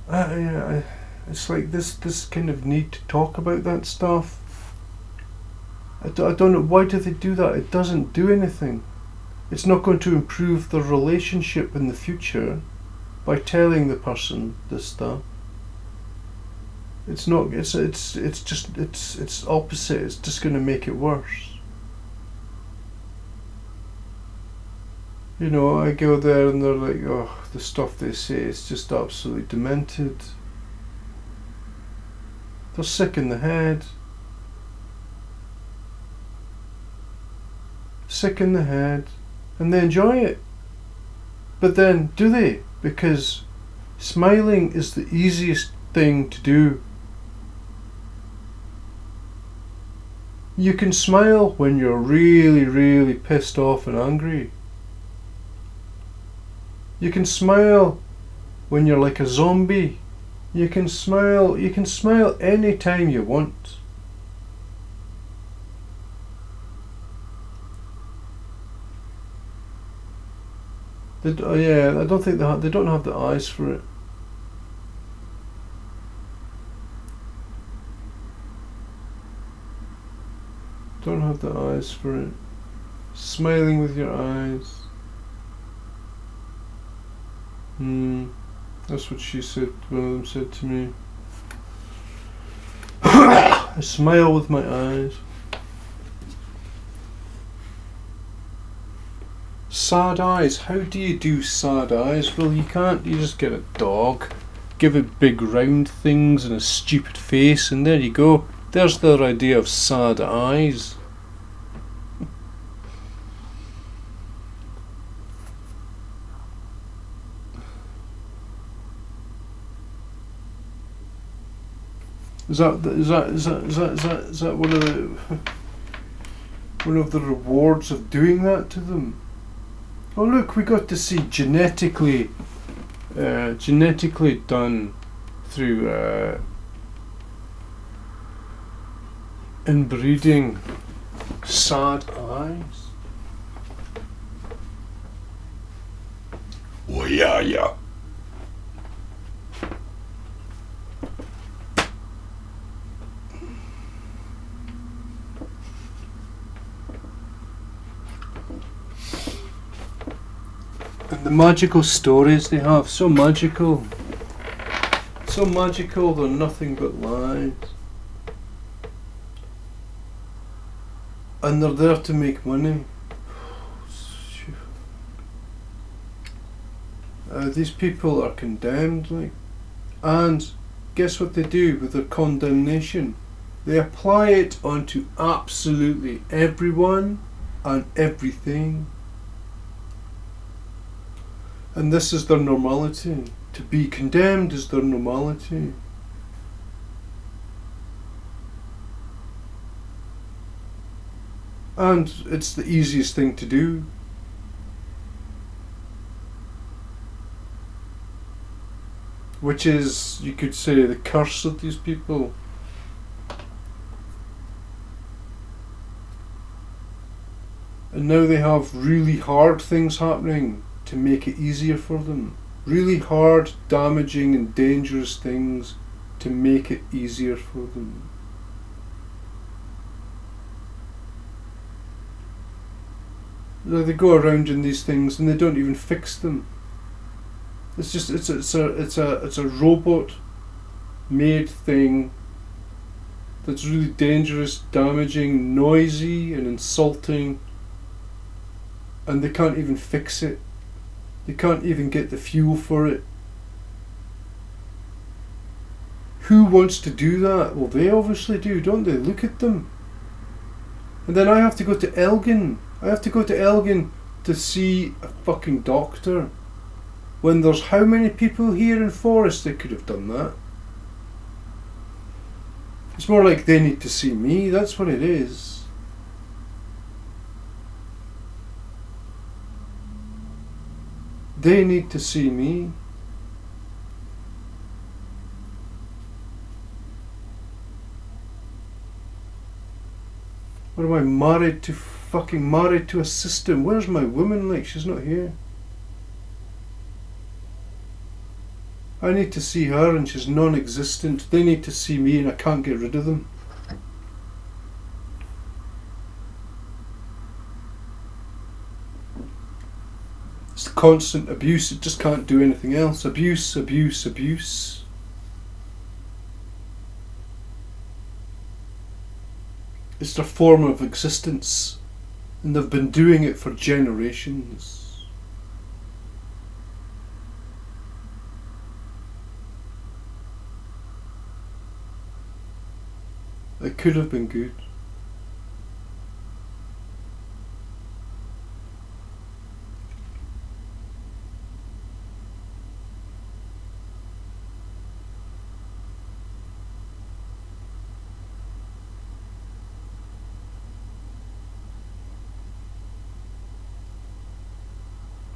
Yeah, it's like this kind of need to talk about that stuff. I don't know, why do they do that? It doesn't do anything. It's not going to improve the relationship in the future by telling the person this stuff. It's not. It's opposite. It's just going to make it worse. You know, I go there and they're like, oh, the stuff they say is just absolutely demented. They're sick in the head. Sick in the head, and they enjoy it. But then, do they? Because smiling is the easiest thing to do. You can smile when you're really, really pissed off and angry. You can smile when you're like a zombie. You can smile any time you want. Yeah, I don't think they don't have the eyes for it. Don't have the eyes for it. Smiling with your eyes. That's what she said. One of them said to me. I smile with my eyes. Sad eyes. How do you do sad eyes? Well, you can't. You just get a dog, give it big round things and a stupid face, and there you go. There's their idea of sad eyes. Is that one of the rewards of doing that to them? Oh look, we got to see genetically done through inbreeding sad eyes. Oh yeah. And the magical stories they have, so magical. So magical, they're nothing but lies. And they're there to make money. These people are condemned, like, and guess what they do with their condemnation? They apply it onto absolutely everyone and everything. And this is their normality. To be condemned is their normality. And it's the easiest thing to do. Which is, you could say, the curse of these people. And now they have really hard things happening to make it easier for them. Really hard, damaging and dangerous things to make it easier for them. They go around in these things and they don't even fix them. It's just it's a robot made thing that's really dangerous, damaging, noisy and insulting, and they can't even fix it. They can't even get the fuel for it. Who wants to do that? Well, they obviously do, don't they? Look at them. And then I have to go to Elgin. I have to go to Elgin to see a fucking doctor. When there's how many people here in Forest that could have done that? It's more like they need to see me, that's what it is. They need to see me. What am I, married to a system? Where's my woman? Like, she's not here. I need to see her and she's non-existent. They need to see me and I can't get rid of them. It's constant abuse. It just can't do anything else. Abuse, abuse, abuse. It's their form of existence, and they've been doing it for generations. It could have been good.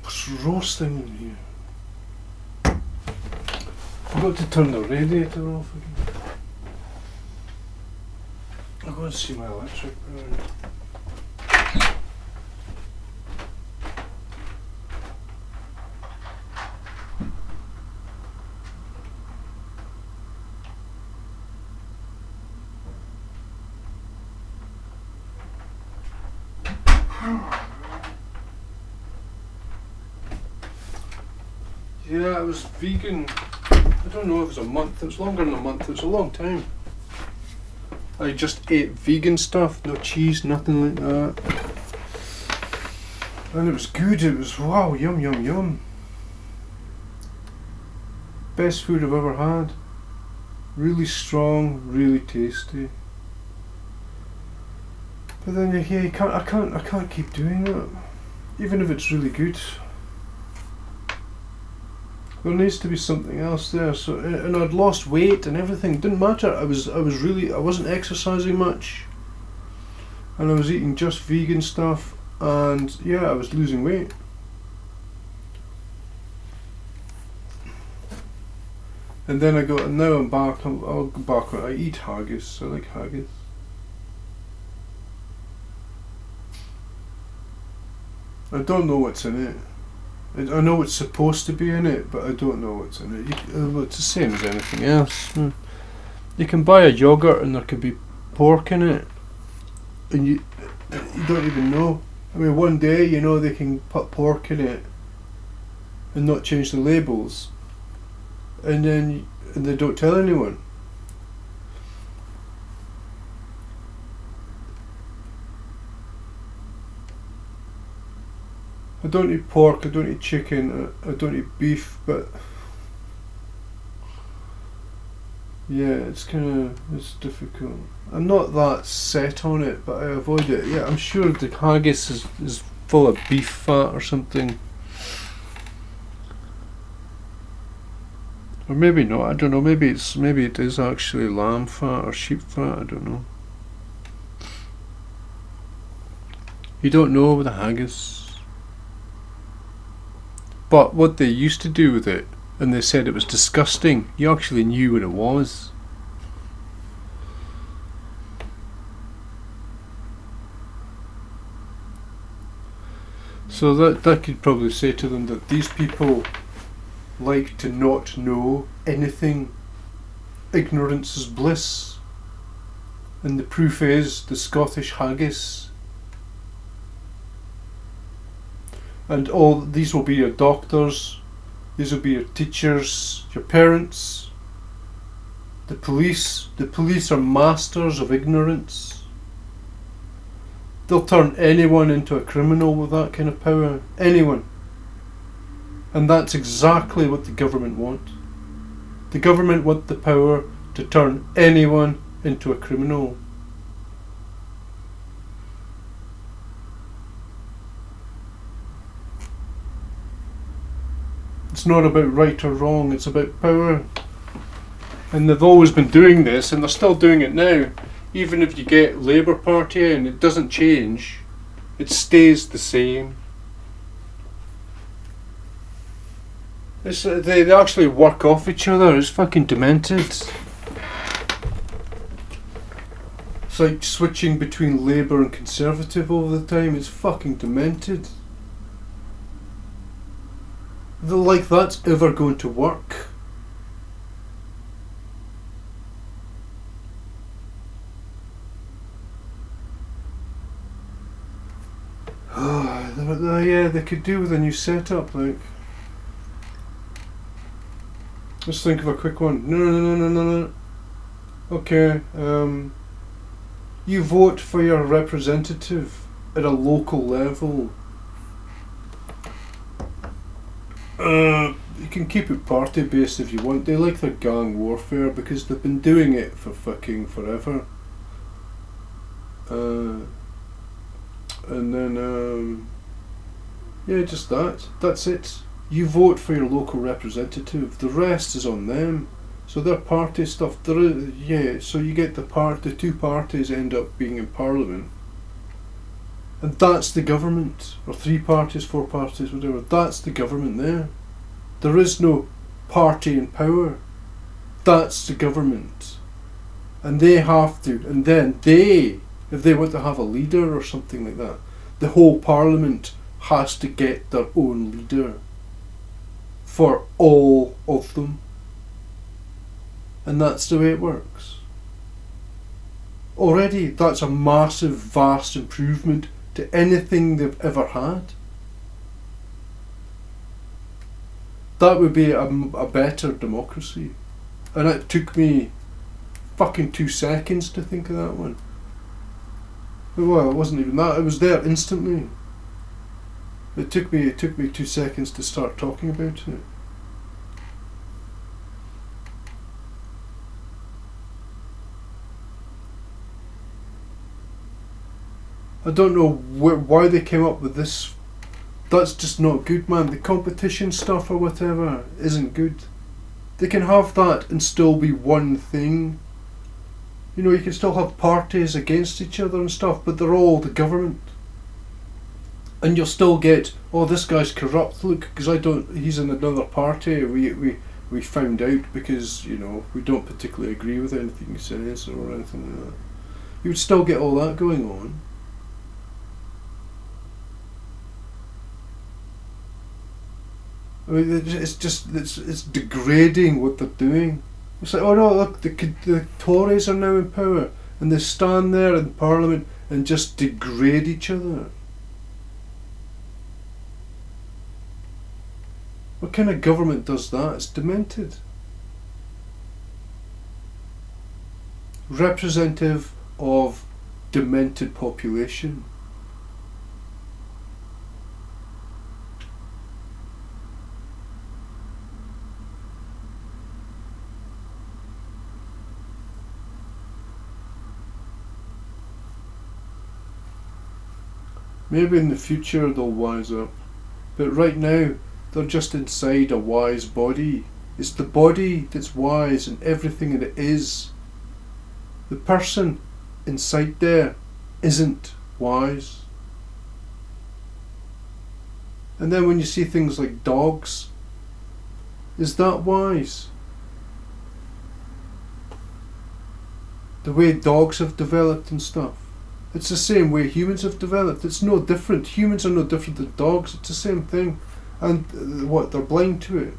What's roasting in here? I've got to turn the radiator off again. I'll go and see my electric bill. Yeah, it was vegan. I don't know if it was a month. It was longer than a month. It was a long time. I just ate vegan stuff, no cheese, nothing like that. And it was good. It was, wow, yum, yum, yum. Best food I've ever had. Really strong, really tasty. But then I can't keep doing that. Even if it's really good. There needs to be something else there. So, and I'd lost weight and everything. It didn't matter. I wasn't exercising much, and I was eating just vegan stuff, and yeah, I was losing weight. And then now I'm back. I'll go back. I eat haggis. I like haggis. I don't know what's in it. I know it's supposed to be in it, but I don't know what's in it. It's the same as anything else. You can buy a yogurt and there could be pork in it, and you don't even know. I mean, one day, they can put pork in it and not change the labels, and they don't tell anyone. I don't eat pork, I don't eat chicken, I don't eat beef, but yeah, it's difficult. I'm not that set on it, but I avoid it. Yeah, I'm sure the haggis is full of beef fat or something. Or maybe not, I don't know, maybe it is actually lamb fat or sheep fat, I don't know. You don't know with the haggis. But what they used to do with it, and they said it was disgusting, you actually knew what it was. So that could probably say to them that these people like to not know anything. Ignorance is bliss. And the proof is the Scottish haggis. And all these will be your doctors, these will be your teachers, your parents, the police. The police are masters of ignorance. They'll turn anyone into a criminal with that kind of power. Anyone. And that's exactly what the government want. The government want the power to turn anyone into a criminal. It's not about right or wrong, it's about power. And they've always been doing this, and they're still doing it now. Even if you get Labour Party and it doesn't change, it stays the same. It's they actually work off each other. It's fucking demented. It's like switching between Labour and Conservative all the time. It's fucking demented. Like that's ever going to work. Yeah, they could do with a new setup, like. Let's think of a quick one. No. Okay, you vote for your representative at a local level. You can keep it party based if you want. They like their gang warfare because they've been doing it for fucking forever. And then, yeah, just that. That's it. You vote for your local representative. The rest is on them. So their party stuff. So you get the two parties end up being in Parliament, and that's the government. Or 3 parties, 4 parties, whatever. That's the government there. There is no party in power. That's the government, and they have to. And then if they want to have a leader or something like that, the whole Parliament has to get their own leader for all of them. And that's the way it works. Already, that's a massive, vast improvement to anything they've ever had. That would be a better democracy. And it took me fucking 2 seconds to think of that one. Well, it wasn't even that. It was there instantly. It took me 2 seconds to start talking about it. I don't know why they came up with this. That's just not good, man. The competition stuff or whatever isn't good. They can have that and still be one thing. You know, you can still have parties against each other and stuff, but they're all the government. And you'll still get, oh, this guy's corrupt, look, because he's in another party, we found out because, you know, we don't particularly agree with anything he says or anything like that. You would still get all that going on. I mean, it's degrading what they're doing. It's like, oh no, look, the Tories are now in power, and they stand there in Parliament and just degrade each other. What kind of government does that? It's demented. Representative of demented population. Maybe in the future they'll wise up, but right now they're just inside a wise body. It's the body that's wise and everything that it is. The person inside there isn't wise. And then when you see things like dogs, is that wise? The way dogs have developed and stuff. It's the same way humans have developed. It's no different. Humans are no different than dogs. It's the same thing. And they're blind to it.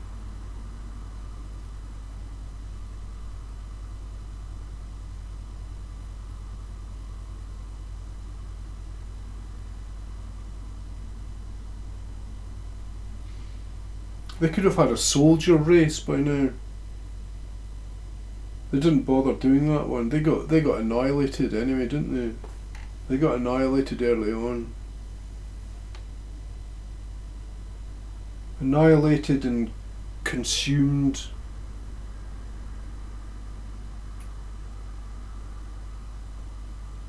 They could have had a soldier race by now. They didn't bother doing that one. They got annihilated anyway, didn't they? They got annihilated early on. Annihilated and consumed.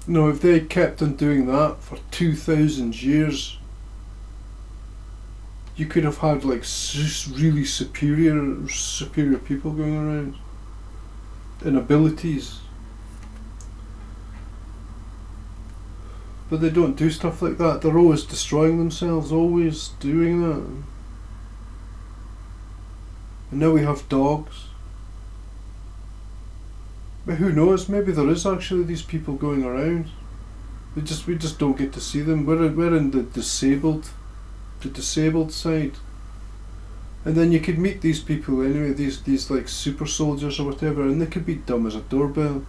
No, if they kept on doing that for 2,000 years, you could have had like really superior people going around. And abilities. But they don't do stuff like that. They're always destroying themselves, always doing that. And now we have dogs. But who knows? Maybe there is actually these people going around. We just don't get to see them. We're in the disabled side. And then you could meet these people anyway, these like super soldiers or whatever, and they could be dumb as a doorbell.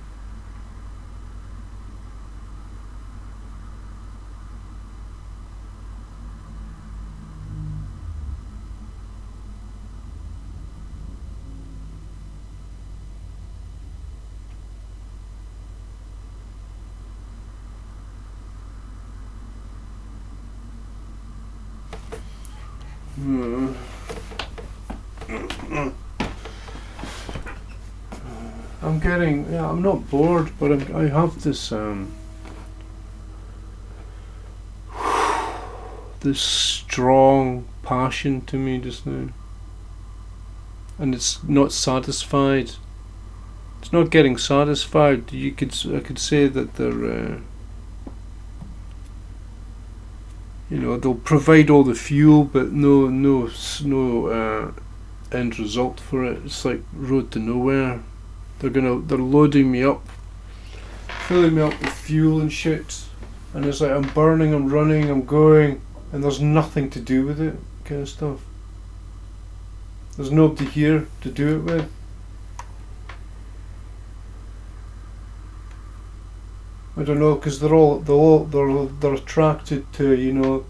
I'm not bored, but I have this this strong passion to me just now, and it's not satisfied. It's not getting satisfied. I could say that they're they'll provide all the fuel, but no end result for it. It's like road to nowhere. They're loading me up, filling me up with fuel and shit, and it's like I'm burning, I'm running, I'm going, and there's nothing to do with it, kind of stuff. There's nobody here to do it with. I don't know, because they're attracted to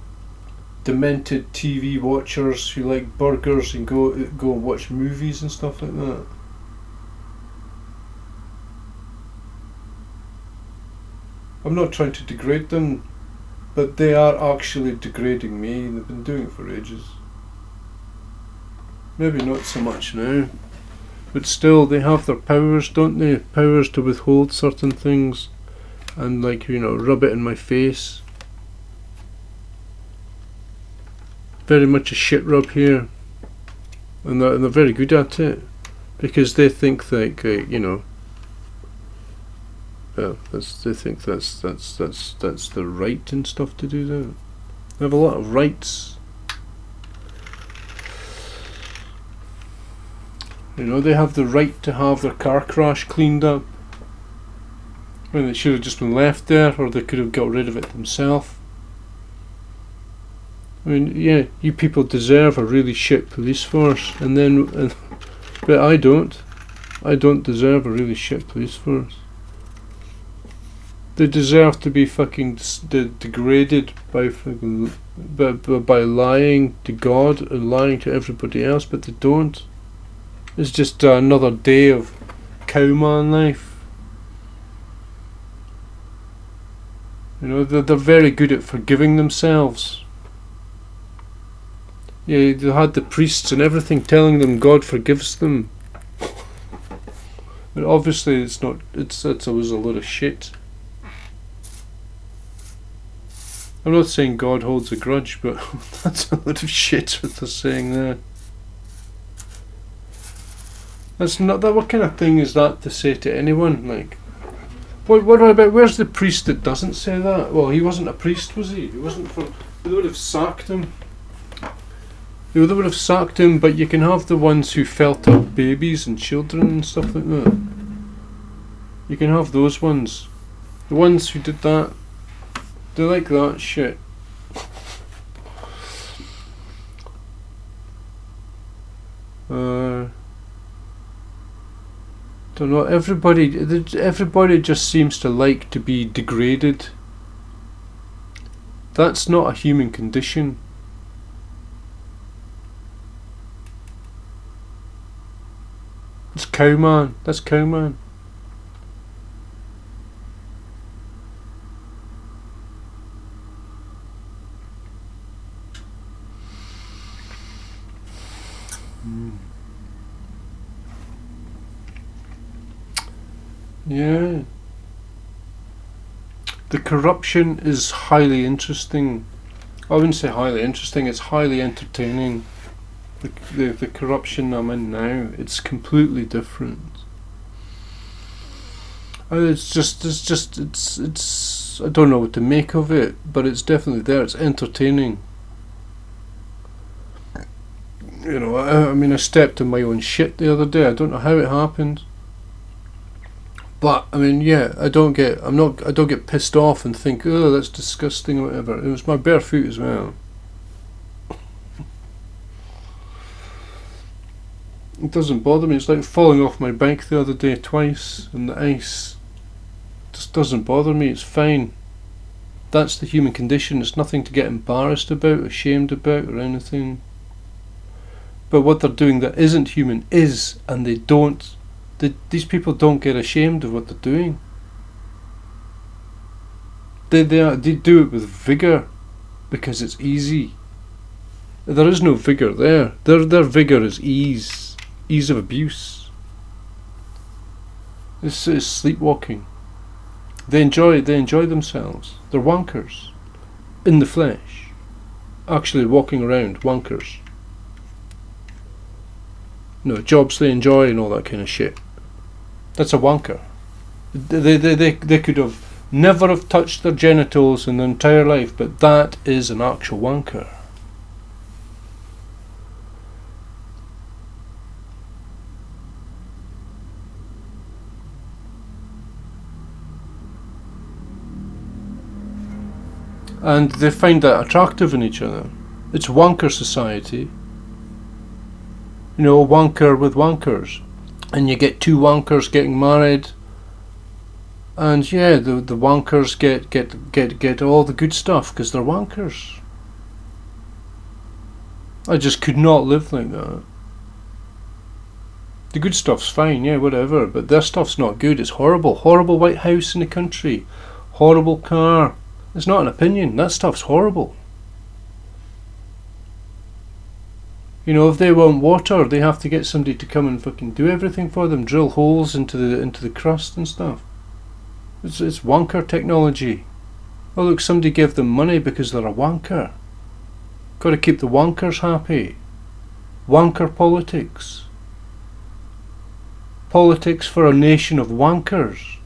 demented TV watchers who like burgers and go and watch movies and stuff like that. I'm not trying to degrade them, but they are actually degrading me, and they've been doing it for ages. Maybe not so much now, but still they have their powers, don't they? Powers to withhold certain things and rub it in my face. Very much a shit rub here, and they're very good at it because they think that they think that's the right and stuff to do that. They have a lot of rights. They have the right to have their car crash cleaned up. When it should have just been left there, or they could have got rid of it themselves. I mean, yeah, you people deserve a really shit police force, but I don't. I don't deserve a really shit police force. They deserve to be fucking degraded by lying to God and lying to everybody else, but they don't. It's just another day of cowman life. They're very good at forgiving themselves. Yeah, they had the priests and everything telling them God forgives them. But obviously it's not. It's always a lot of shit. I'm not saying God holds a grudge, but that's a lot of shit what they're saying there. That's not that. What kind of thing is that to say to anyone? Like, what about? Where's the priest that doesn't say that? Well, he wasn't a priest, was he? He wasn't for. They would have sacked him. They would have sacked him. But you can have the ones who felt up babies and children and stuff like that. You can have those ones. The ones who did that. They like that shit. Don't know. Everybody just seems to like to be degraded. That's not a human condition. It's cowman. That's cowman. Yeah. The corruption is highly interesting. I wouldn't say highly interesting, it's highly entertaining. The corruption I'm in now, it's completely different. It's I don't know what to make of it, but it's definitely there, it's entertaining. I mean, I stepped in my own shit the other day. I don't know how it happened, but I mean, yeah, I don't get pissed off and think, oh, that's disgusting or whatever. It was my bare feet as well. It doesn't bother me. It's like falling off my bike the other day twice in the ice. It just doesn't bother me. It's fine. That's the human condition. It's nothing to get embarrassed about, ashamed about, or anything. But what they're doing that isn't human is, and these people don't get ashamed of what they're doing. They do it with vigour because it's easy. There is no vigour there. Their vigour is ease of abuse. This is sleepwalking. They enjoy themselves. They're wankers in the flesh, actually walking around wankers. No, jobs they enjoy and all that kind of shit. That's a wanker. They could have never have touched their genitals in their entire life, but that is an actual wanker. And they find that attractive in each other. It's wanker society. Wanker with wankers. And you get two wankers getting married. And yeah, the wankers get all the good stuff because they're wankers. I just could not live like that. The good stuff's fine, yeah, whatever, but their stuff's not good. It's horrible. Horrible White House in the country. Horrible car. It's not an opinion. That stuff's horrible. If they want water, they have to get somebody to come and fucking do everything for them, drill holes into the crust and stuff. It's wanker technology. Oh look, somebody gave them money because they're a wanker. Got to keep the wankers happy. Wanker politics. Politics for a nation of wankers.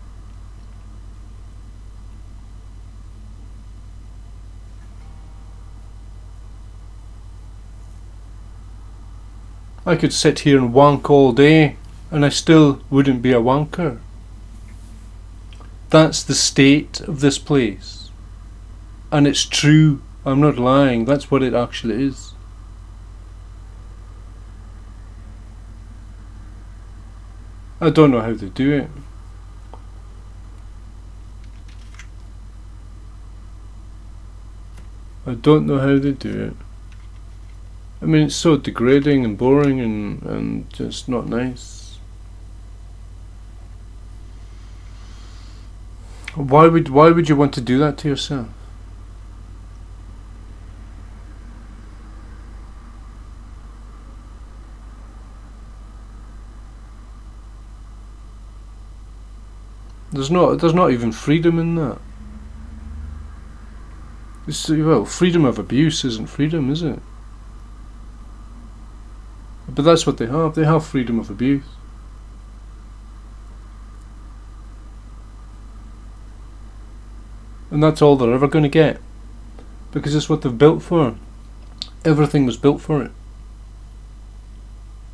I could sit here and wank all day and I still wouldn't be a wanker. That's the state of this place. And it's true. I'm not lying. That's what it actually is. I don't know how they do it. I don't know how they do it. I mean, it's so degrading and boring and just not nice. Why would you want to do that to yourself? There's not even freedom in that. Freedom of abuse isn't freedom, is it? But that's what they have. They have freedom of abuse. And that's all they're ever going to get. Because it's what they've built for. Everything was built for it.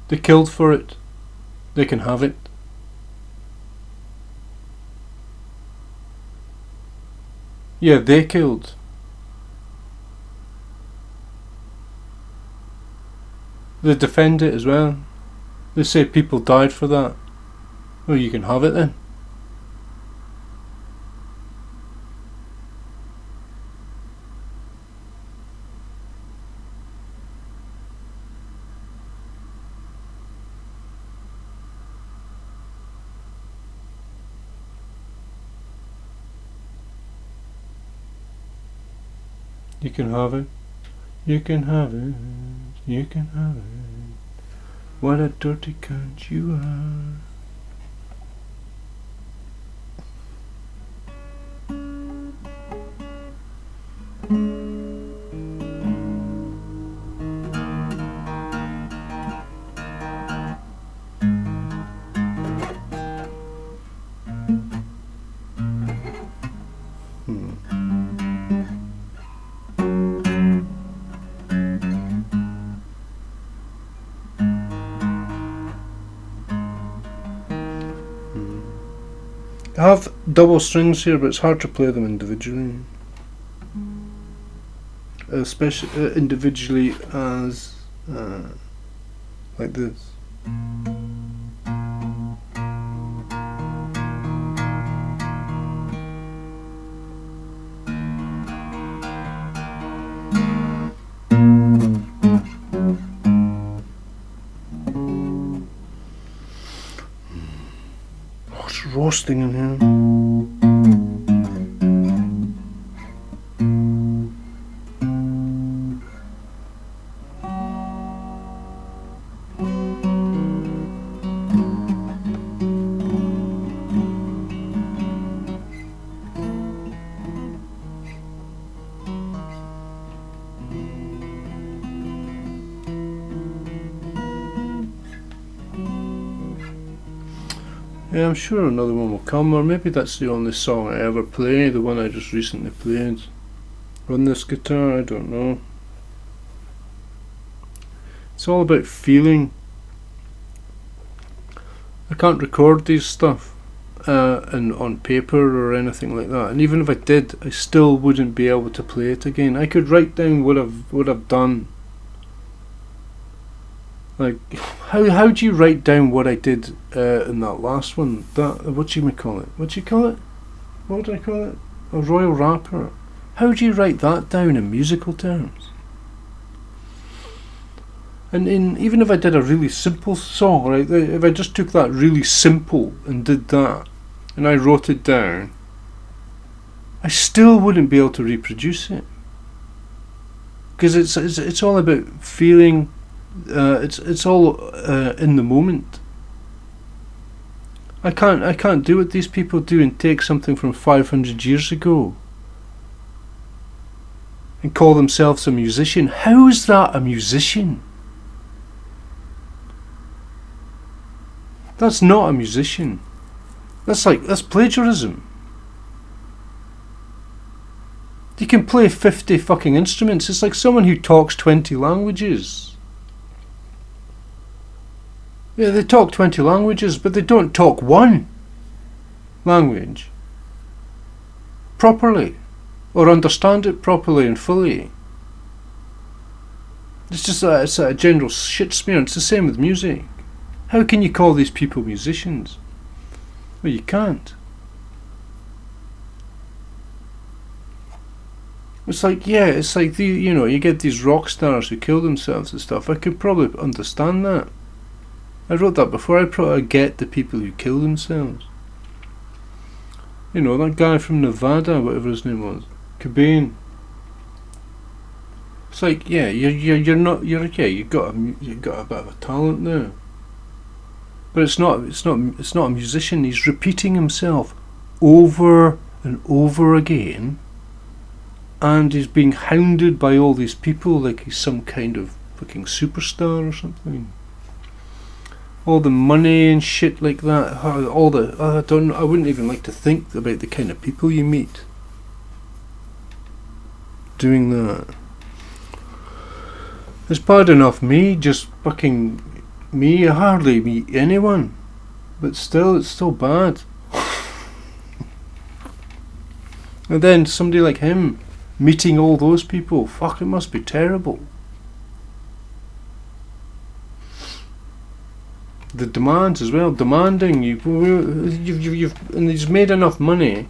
They killed for it. They can have it. Yeah, they killed. They defend it as well. They say people died for that. Well, you can have it then. You can have it. You can have it. You can have it. What a dirty cunt you are. I have double strings here, but it's hard to play them individually. Especially individually as like this. Oh, it's roasting in here. Yeah, I'm sure another one will come, or maybe that's the only song I ever play, the one I just recently played. On this guitar, I don't know. It's all about feeling. I can't record these stuff and on paper or anything like that, and even if I did, I still wouldn't be able to play it again. I could write down what I've done. Like, how do you write down what I did in that last one? That, what do you call it? What do you call it? What do I call it? A Royal Rapper. How do you write that down in musical terms? And even if I did a really simple song, right? If I just took that really simple and did that, and I wrote it down, I still wouldn't be able to reproduce it, because it's all about feeling. It's all in the moment. I can't do what these people do and take something from 500 years ago and call themselves a musician. How is that a musician? That's not a musician. That's plagiarism. You can play 50 fucking instruments. It's like someone who talks 20 languages. Yeah, they talk 20 languages, but they don't talk one language properly, or understand it properly and fully. It's just it's a general shit smear. It's the same with music. How can you call these people musicians? Well, you can't. It's like, you get these rock stars who kill themselves and stuff. I could probably understand that. I wrote that before. I probably get the people who kill themselves. You know, that guy from Nevada, whatever his name was, Cobain. It's like, yeah, you've got a bit of a talent there, but it's not a musician. He's repeating himself over and over again, and he's being hounded by all these people like he's some kind of fucking superstar or something. All the money and shit like that. I wouldn't even like to think about the kind of people you meet doing that. It's bad enough me, just fucking me. I hardly meet anyone, but still, it's still bad. And then somebody like him meeting all those people. Fuck, it must be terrible. The demands as well, demanding and he's made enough money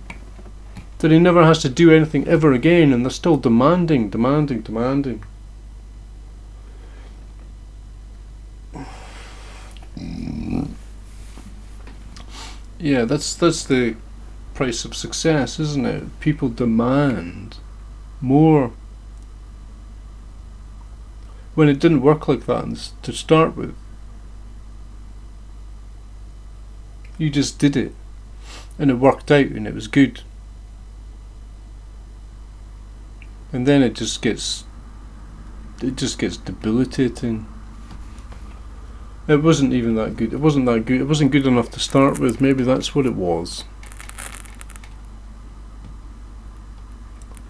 that he never has to do anything ever again, and they're still demanding. Yeah, that's the price of success, isn't it? People demand more. When it didn't work like that to start with. You just did it, and it worked out, and it was good. And then it just gets debilitating. It wasn't even that good. It wasn't that good. It wasn't good enough to start with. Maybe that's what it was.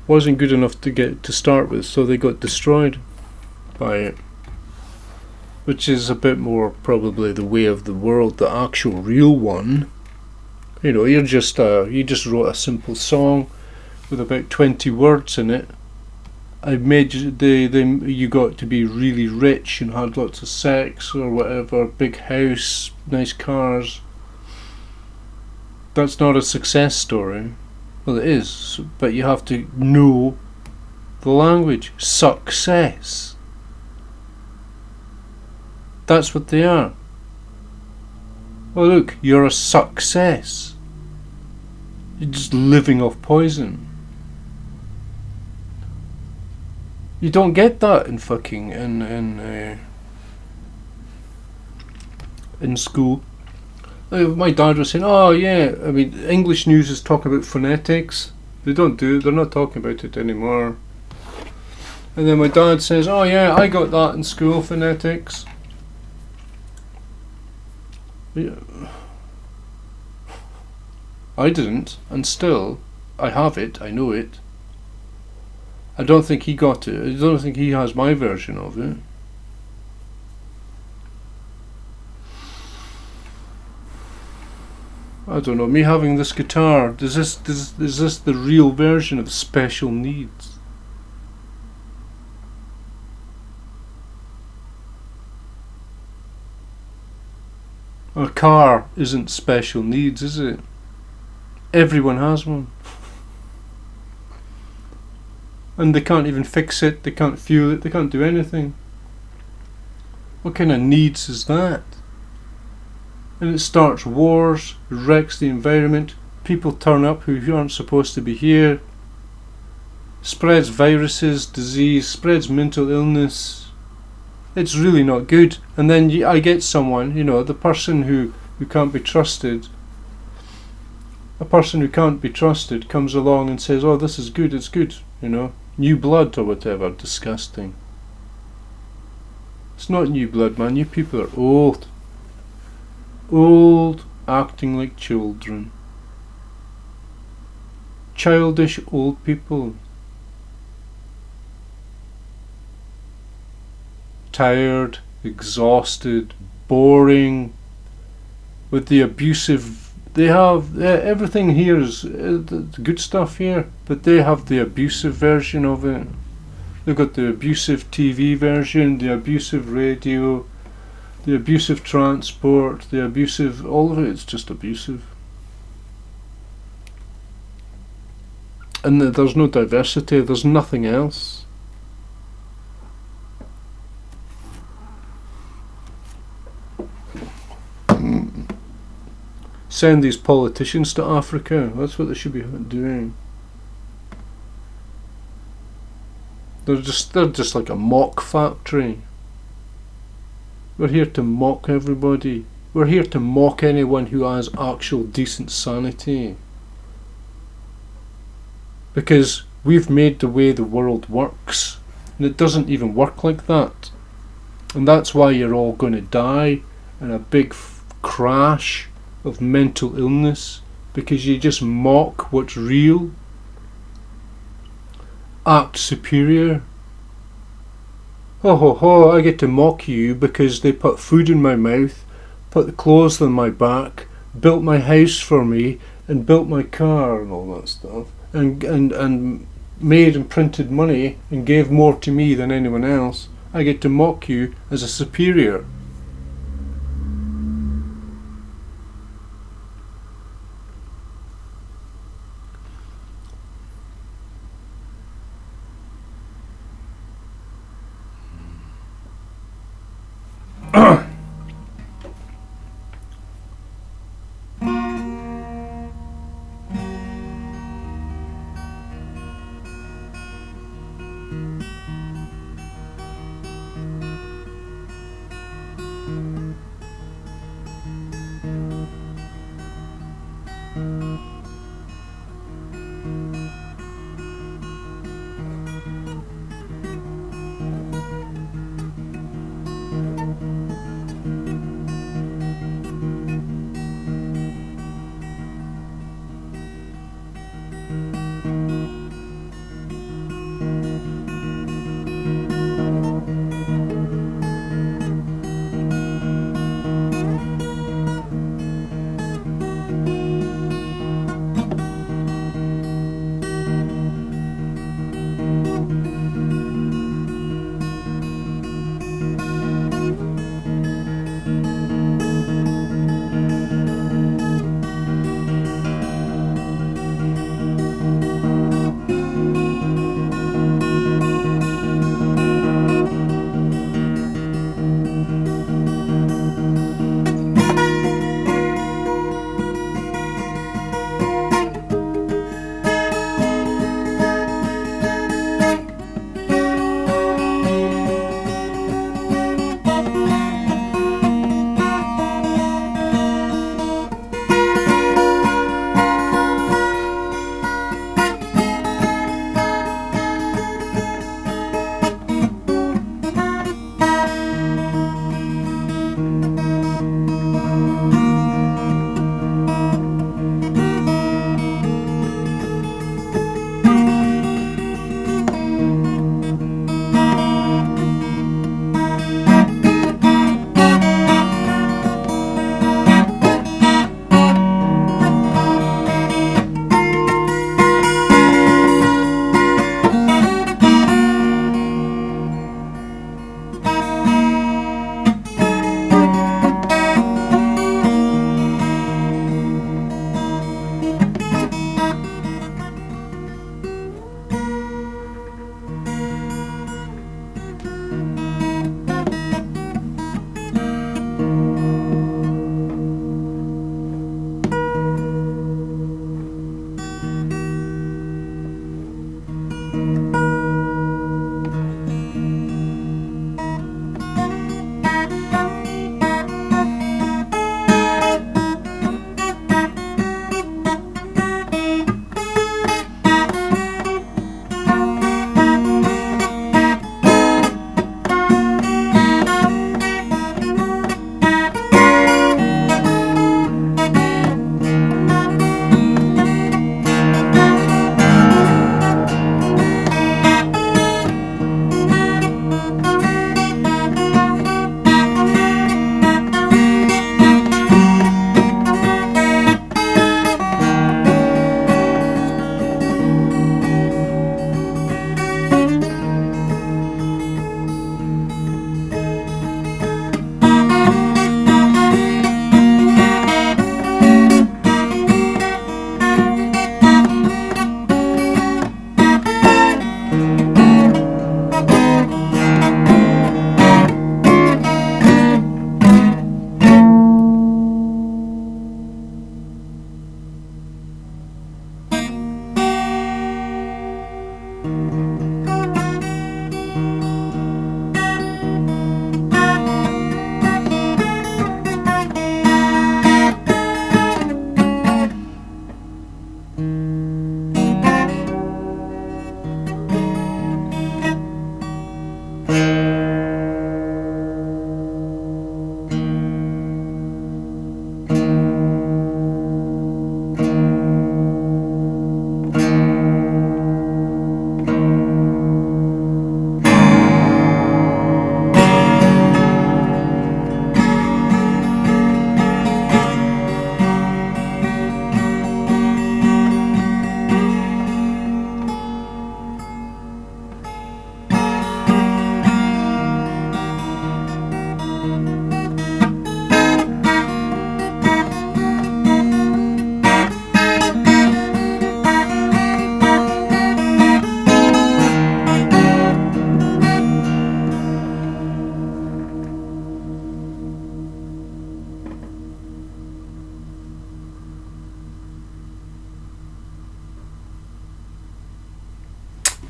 Wasn't good enough to start with, so they got destroyed by it. Which is a bit more probably the way of the world, the actual real one, You know, you just wrote a simple song with about 20 words in it. I made you got to be really rich and had lots of sex or whatever, big house, nice cars. That's not a success story. Well, it is, but you have to know the language. Success. That's what they are. Oh look, you're a success. You're just living off poison. You don't get that in fucking in school. My dad was saying, "Oh yeah, I mean, English news is talking about phonetics. They're not talking about it anymore." And then my dad says, "Oh yeah, I got that in school, phonetics." Yeah. I didn't, and still, I have it. I know it. I don't think he got it. I don't think he has my version of it. I don't know. Me having this guitar, is this the real version of special needs? A car isn't special needs, is it? Everyone has one. And they can't even fix it, they can't fuel it, they can't do anything. What kind of needs is that? And it starts wars, wrecks the environment, people turn up who aren't supposed to be here, spreads viruses, disease, spreads mental illness. It's really not good. And then I get someone, the person who can't be trusted, a person who can't be trusted comes along and says, "Oh, this is good, it's good, new blood or whatever." Disgusting. It's not new blood, man. You people are old. Old, acting like children. Childish old people. Tired, exhausted, boring, with the abusive. They have everything here is the good stuff here, but they have the abusive version of it. They've got the abusive TV version, the abusive radio, the abusive transport, the abusive, all of it. It's just abusive. And there's no diversity, there's nothing else. Send these politicians to Africa. That's what they should be doing. They're just like a mock factory. We're here to mock everybody. We're here to mock anyone who has actual decent sanity. Because we've made the way the world works, and it doesn't even work like that. And that's why you're all going to die in a big crash of mental illness, because you just mock what's real. Act superior. Ho ho ho, I get to mock you because they put food in my mouth, put the clothes on my back, built my house for me, and built my car and all that stuff, and made and printed money and gave more to me than anyone else. I get to mock you as a superior.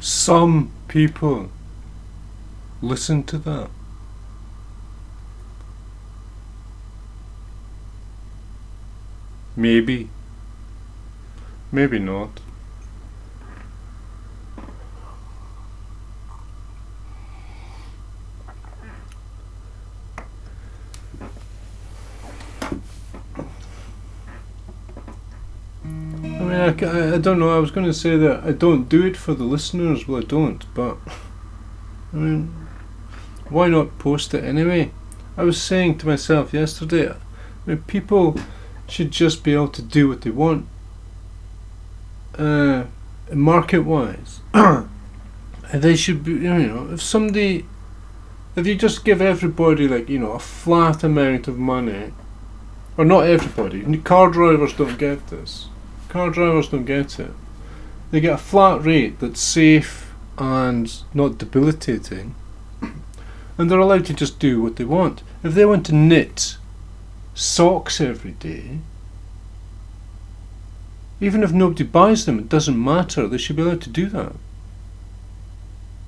Some people listen to that. Maybe. Maybe not. I don't know, I was going to say that I don't do it for the listeners. Well, I don't, but I mean, why not post it anyway? I was saying to myself yesterday, I mean, people should just be able to do what they want, market-wise. They should be, if you just give everybody, a flat amount of money, or not everybody, car drivers don't get this. Car drivers don't get it. They get a flat rate that's safe and not debilitating, and they're allowed to just do what they want. If they want to knit socks every day, even if nobody buys them, it doesn't matter. They should be allowed to do that.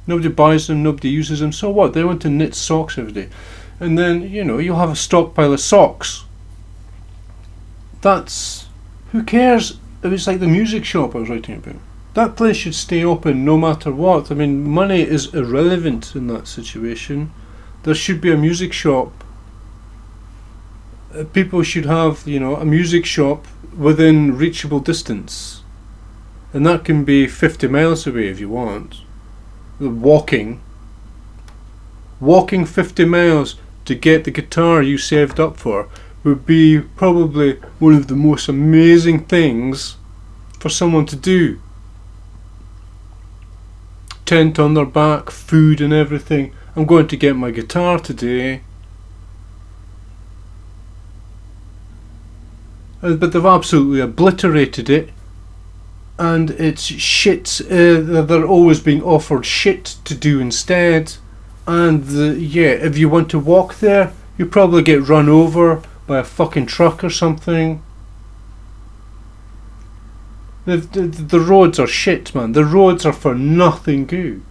Nobody buys them, nobody uses them, so what? They want to knit socks every day. And then, you'll have a stockpile of socks. Who cares? It's like the music shop I was writing about. That place should stay open no matter what. I mean, money is irrelevant in that situation. There should be a music shop. People should have, a music shop within reachable distance. And that can be 50 miles away if you want. Walking 50 miles to get the guitar you saved up for would be probably one of the most amazing things for someone to do. Tent on their back, food and everything. I'm going to get my guitar today. But they've absolutely obliterated it. And it's shit. They're always being offered shit to do instead. And if you want to walk there, you probably get run over by a fucking truck or something. The roads are shit, man. The roads are for nothing good.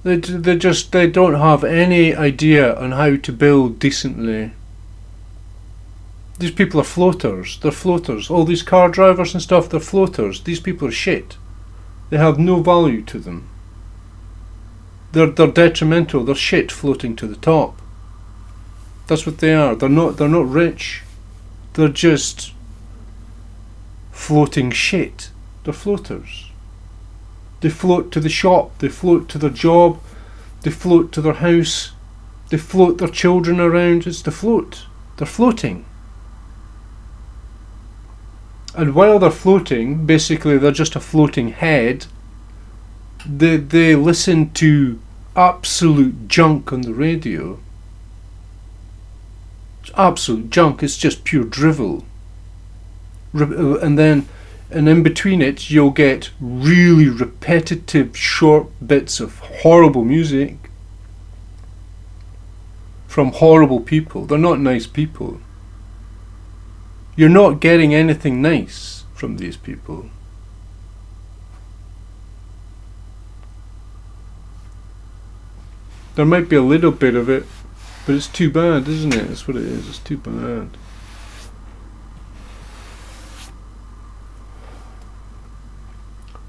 They don't have any idea on how to build decently. These people are floaters. They're floaters. All these car drivers and stuff, they're floaters. These people are shit. They have no value to them. They're detrimental. They're shit floating to the top. That's what they are. They're not rich. They're just floating shit. They're floaters. They float to the shop. They float to their job. They float to their house. They float their children around. It's to float. They're floating. And while they're floating, basically they're just a floating head. They listen to absolute junk on the radio. It's absolute junk. It's just pure drivel. And in between it, you'll get really repetitive, short bits of horrible music from horrible people. They're not nice people. You're not getting anything nice from these people. There might be a little bit of it, but it's too bad, isn't it? That's what it is. It's too bad.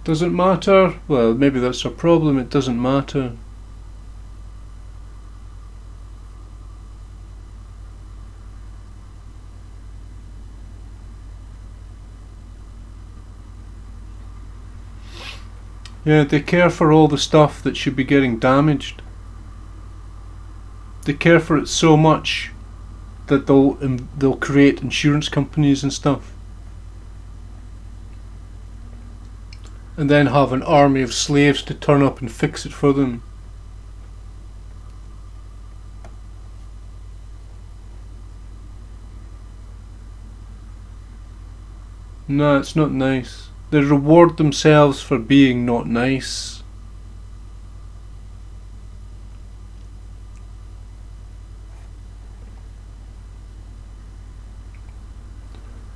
Does it matter? Well, maybe that's a problem. It doesn't matter. Yeah, they care for all the stuff that should be getting damaged. They care for it so much that they'll create insurance companies and stuff, and then have an army of slaves to turn up and fix it for them. No, it's not nice. They reward themselves for being not nice.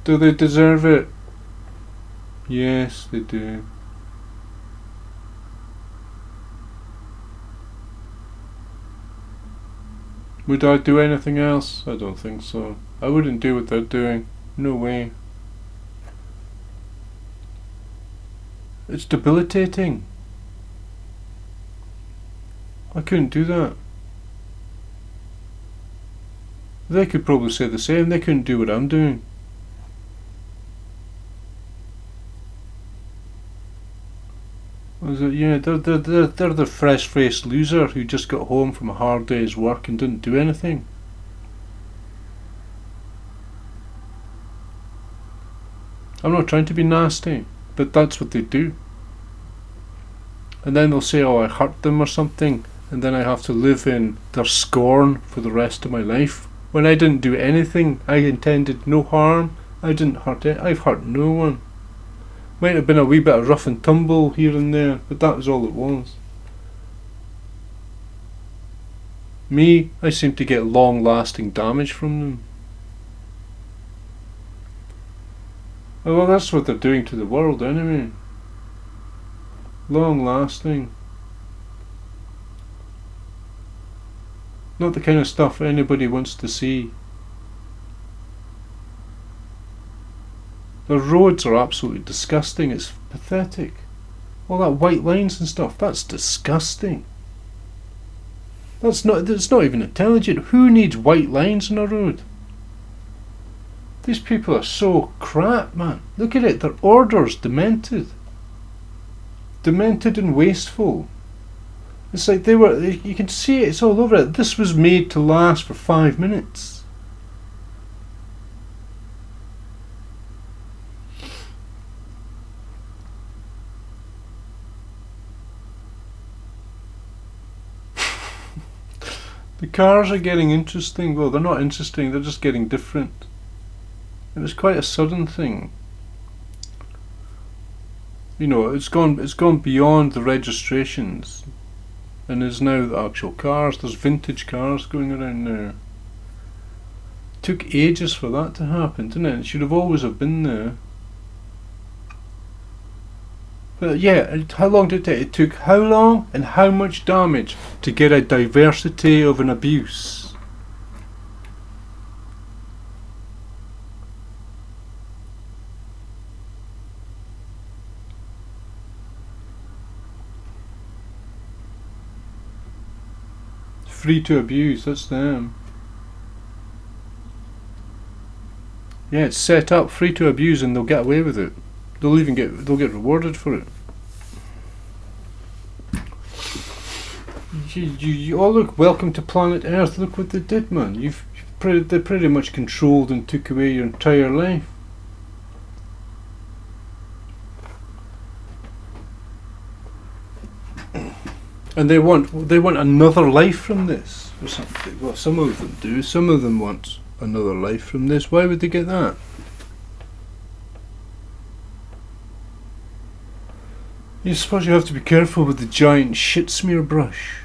Do they deserve it? Yes, they do. Would I do anything else? I don't think so. I wouldn't do what they're doing. No way. It's debilitating. I couldn't do that. They could probably say the same. They couldn't do what I'm doing. Yeah, they're the fresh-faced loser who just got home from a hard day's work and didn't do anything. I'm not trying to be nasty, but that's what they do. And then they'll say, oh, I hurt them or something, and then I have to live in their scorn for the rest of my life. When I didn't do anything, I intended no harm. I didn't hurt it. I've hurt no one. Might have been a wee bit of rough and tumble here and there, but that was all it was. Me, I seem to get long-lasting damage from them. Oh, well, that's what they're doing to the world anyway. Long-lasting. Not the kind of stuff anybody wants to see. The roads are absolutely disgusting. It's pathetic. All that white lines and stuff, that's disgusting. It's not even intelligent. Who needs white lines on a road? These people are so crap, man. Look at it, their order's demented. Demented and wasteful. It's like you can see it, it's all over it. This was made to last for 5 minutes. The cars are getting interesting. Well, they're not interesting, they're just getting different. It was quite a sudden thing. You know, it's gone beyond the registrations. And there's now the actual cars. There's vintage cars going around now. Took ages for that to happen, didn't it? It should have always have been there. But yeah, how long did it take? It took how long and how much damage to get a diversity of an abuse? Free to abuse, that's them. Yeah, it's set up free to abuse, and they'll get away with it. They'll get rewarded for it. You all look. Welcome to planet Earth. Look what they did, man. They pretty much controlled and took away your entire life. And they want another life from this or something. Well, some of them do. Some of them want another life from this. Why would they get that? You suppose you have to be careful with the giant shit smear brush,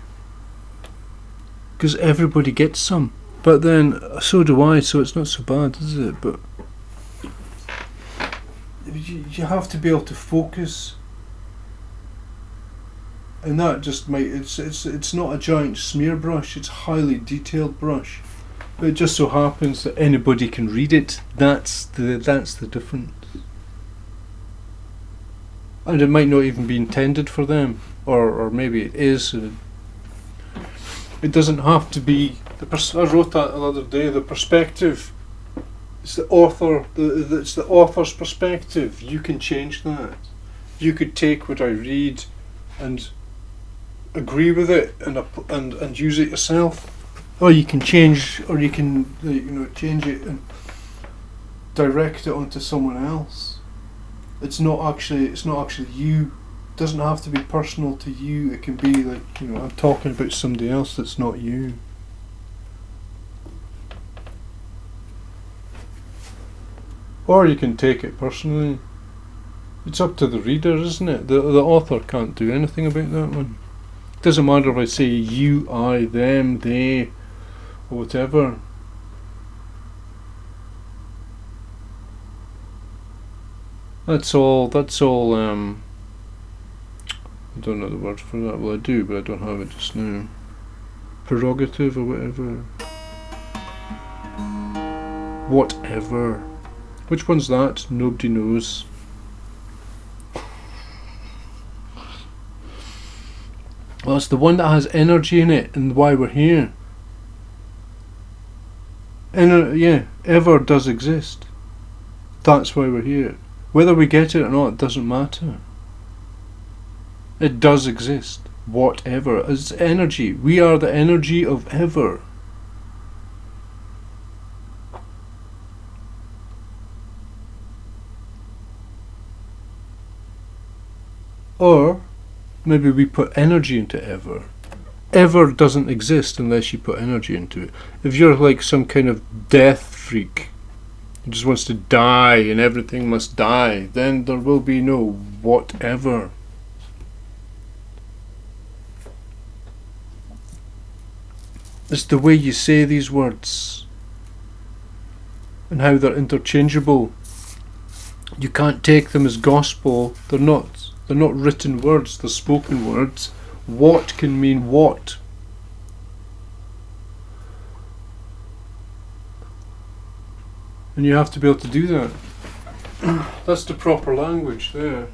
because everybody gets some. But then so do I, so it's not so bad, is it? But you have to be able to focus, and that just might. It's not a giant smear brush. It's a highly detailed brush. But it just so happens that anybody can read it. That's the difference. And it might not even be intended for them, or maybe it is. It doesn't have to be. I wrote that the other day. The perspective. It's the author. It's the author's perspective. You can change that. You could take what I read, and agree with it, and use it yourself. Or you can change, or you can change it and direct it onto someone else. It's not actually you. It doesn't have to be personal to you. It can be like, I'm talking about somebody else that's not you. Or you can take it personally. It's up to the reader, isn't it? The author can't do anything about that one. It doesn't matter if I say you, I, them, they, or whatever. That's all, I don't know the word for that. Well, I do, but I don't have it just now. Prerogative or whatever. Whatever. Which one's that? Nobody knows. Well, it's the one that has energy in it and why we're here. Ever does exist. That's why we're here. Whether we get it or not, it doesn't matter. It does exist. Whatever. It's energy. We are the energy of ever. Or maybe we put energy into ever. Ever doesn't exist unless you put energy into it. If you're like some kind of death freak who just wants to die and everything must die, then there will be no whatever. It's the way you say these words and how they're interchangeable. You can't take them as gospel. They're not written words, they're spoken words. What can mean what? And you have to be able to do that. That's the proper language there.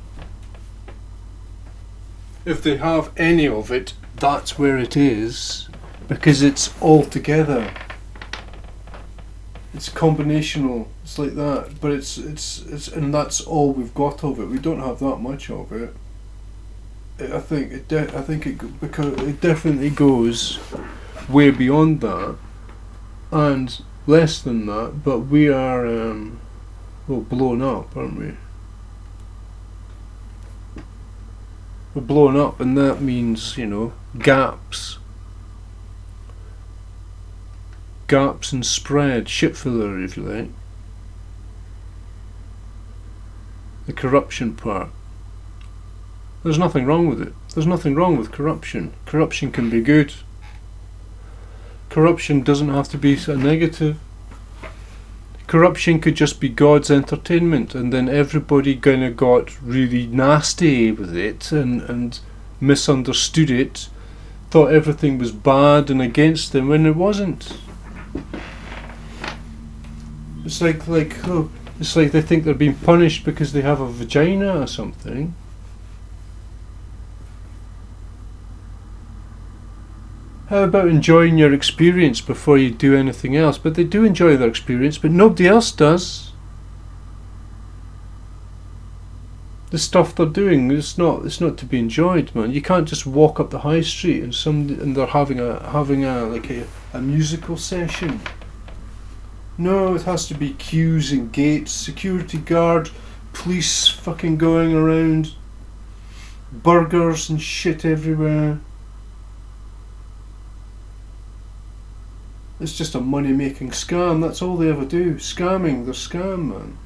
If they have any of it, that's where it is, because it's all together. It's combinational. It's like that, but it's and that's all we've got of it. We don't have that much of it. I think it definitely goes way beyond that, and less than that. But we are blown up, aren't we? We're blown up, and that means gaps and spread, shit filler, if you like. The corruption part. There's nothing wrong with it. There's nothing wrong with corruption. Corruption can be good. Corruption doesn't have to be a negative. Corruption could just be God's entertainment, and then everybody kind of got really nasty with it and misunderstood it, thought everything was bad and against them when it wasn't. It's like it's like they think they're being punished because they have a vagina or something. How about enjoying your experience before you do anything else? But they do enjoy their experience, but nobody else does. The stuff they're doing, it's not to be enjoyed, man. You can't just walk up the high street and they're having a musical session. No, it has to be queues and gates, security guard, police fucking going around, burgers and shit everywhere. It's just a money-making scam. That's all they ever do. Scamming. They're scam, man.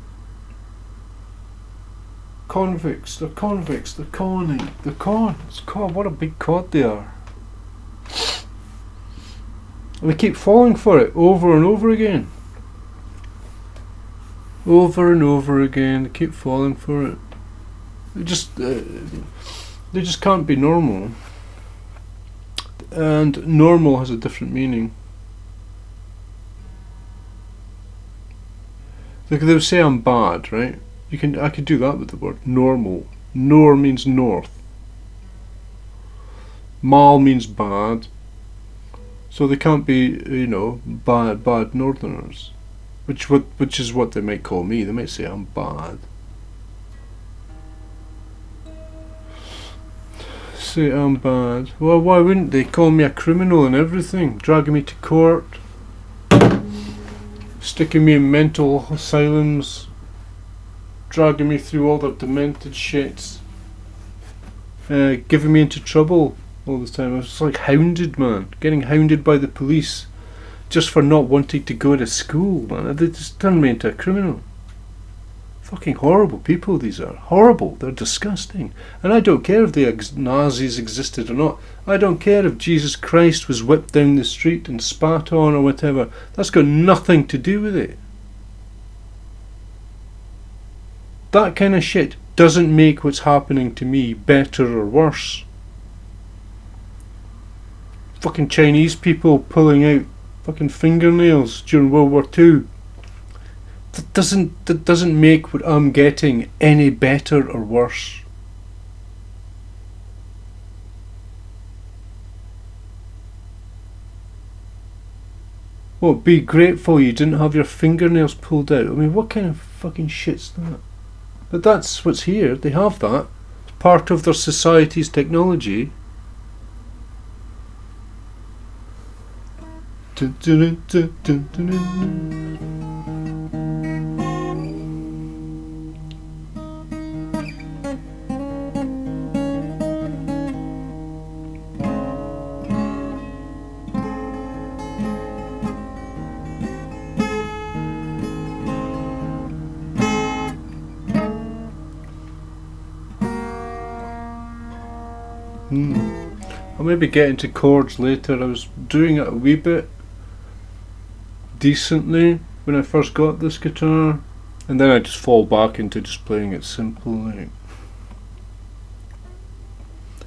Convicts. They're convicts. They're conning. They're con. It's cod. What a big cod they are. And they keep falling for it over and over again. Over and over again. They keep falling for it. They just can't be normal. And normal has a different meaning. Like they would say I'm bad, right? I could do that with the word normal. Nor means north. Mal means bad. So they can't be, bad northerners. Which is what they might call me. They might say I'm bad. Say I'm bad. Well, why wouldn't they call me a criminal and everything? Dragging me to court. Sticking me in mental asylums, dragging me through all their demented shits, giving me into trouble all the time. I was like hounded, man, getting hounded by the police just for not wanting to go to school, man. They just turned me into a criminal. Fucking horrible people these are. Horrible. They're disgusting. And I don't care if the Nazis existed or not. I don't care if Jesus Christ was whipped down the street and spat on or whatever. That's got nothing to do with it. That kind of shit doesn't make what's happening to me better or worse. Fucking Chinese people pulling out fucking fingernails during World War II. That doesn't make what I'm getting any better or worse. Well, be grateful you didn't have your fingernails pulled out. I mean, what kind of fucking shit's that? But that's what's here. They have that. It's part of their society's technology. Dun, dun, dun, dun, dun, dun. I'll maybe get into chords later. I was doing it a wee bit decently when I first got this guitar, and then I just fall back into just playing it simple. Like,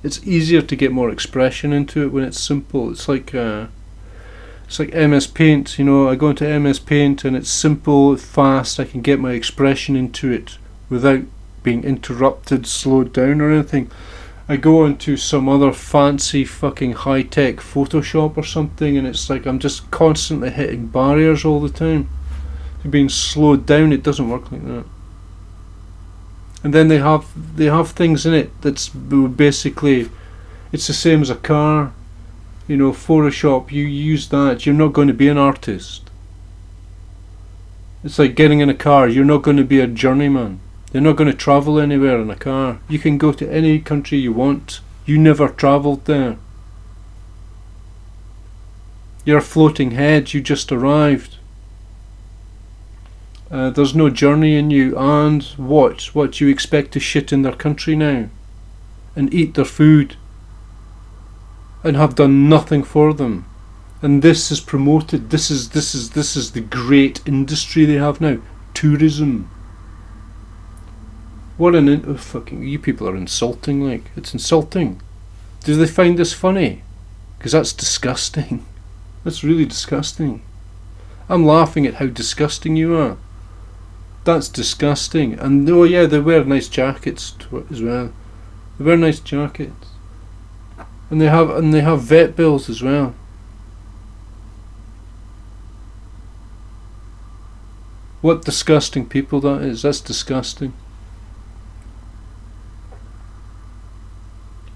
it's easier to get more expression into it when it's simple. It's like MS Paint. You know, I go into MS Paint and it's simple, fast. I can get my expression into it without being interrupted, slowed down or anything. I go into some other fancy fucking high-tech Photoshop or something, and it's like I'm just constantly hitting barriers all the time. Being slowed down, it doesn't work like that. And then they have things in it that's basically, it's the same as a car. You know, Photoshop, you use that, you're not going to be an artist. It's like getting in a car, you're not going to be a journeyman. You're not going to travel anywhere in a car. You can go to any country you want. You never travelled there. You're a floating head, you just arrived. There's no journey in you, and what? You expect to shit in their country now? and eat their food and have done nothing for them. And this is promoted. This is the great industry they have now. Tourism. What an fucking, you people are insulting. Like, it's insulting. Do they find this funny? Because that's disgusting. That's really disgusting. I'm laughing at how disgusting you are. That's disgusting. And oh yeah, they wear nice jackets as well. They wear nice jackets. And they have vet bills as well. What disgusting people that is. That's disgusting.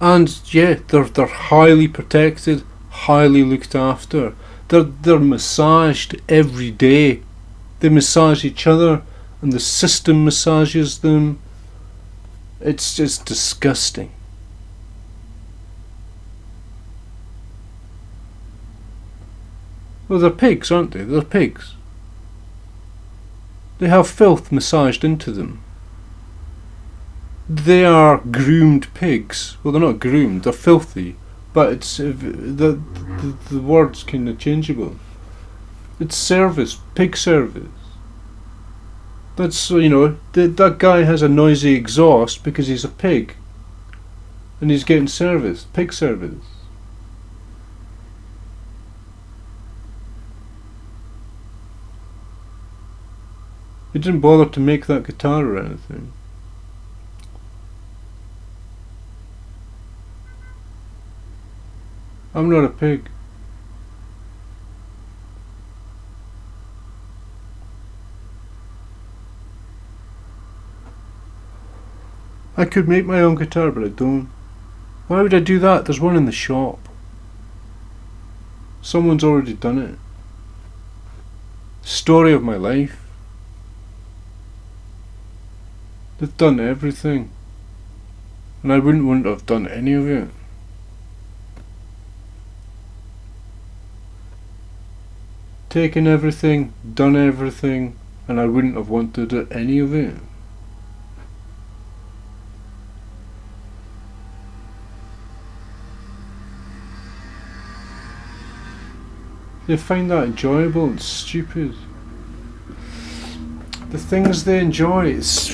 And yeah, they're highly protected, highly looked after. They're massaged every day. They massage each other, and the system massages them. It's just disgusting. Well, they're pigs, aren't they? They're pigs. They have filth massaged into them. They are groomed pigs. Well, they're not groomed, they're filthy. But it's the word's kind of changeable. It's service, pig service. That's, you know, that guy has a noisy exhaust because he's a pig. And he's getting service, pig service. He didn't bother to make that guitar or anything. I'm not a pig. I could make my own guitar, but I don't. Why would I do that? There's one in the shop. Someone's already done it. Story of my life. They've done everything. And I wouldn't want to have done any of it. Taken everything, done everything, and I wouldn't have wanted any of it. They find that enjoyable and stupid. The things they enjoy, it's...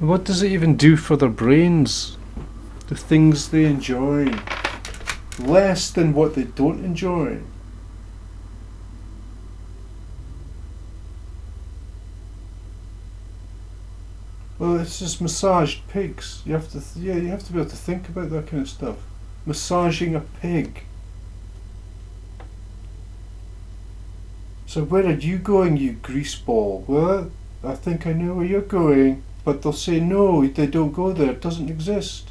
What does it even do for their brains? The things they enjoy. Less than what they don't enjoy. Well, it's just massaged pigs. You have to be able to think about that kind of stuff. Massaging a pig. So where are you going, you greaseball? Well, I think I know where you're going, but they'll say no, they don't go there, it doesn't exist.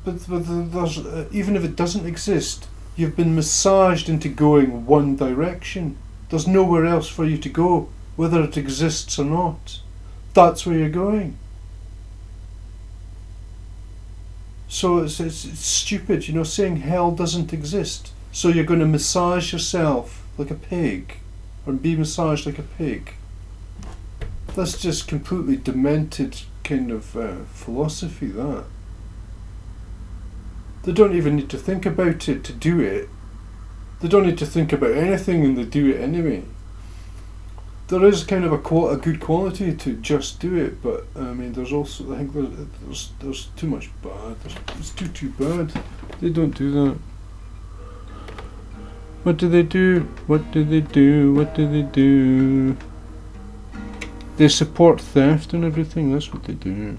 But there's, even if it doesn't exist, you've been massaged into going one direction. There's nowhere else for you to go, whether it exists or not. That's where you're going. So it's stupid, you know, saying hell doesn't exist. So you're going to massage yourself like a pig, or be massaged like a pig. That's just completely demented kind of philosophy, that. They don't even need to think about it to do it. They don't need to think about anything, and they do it anyway. There is kind of a good quality to just do it, but I mean, there's also, I think there's too much bad. It's too bad. They don't do that. What do they do? What do they do? What do they do? They support theft and everything. That's what they do.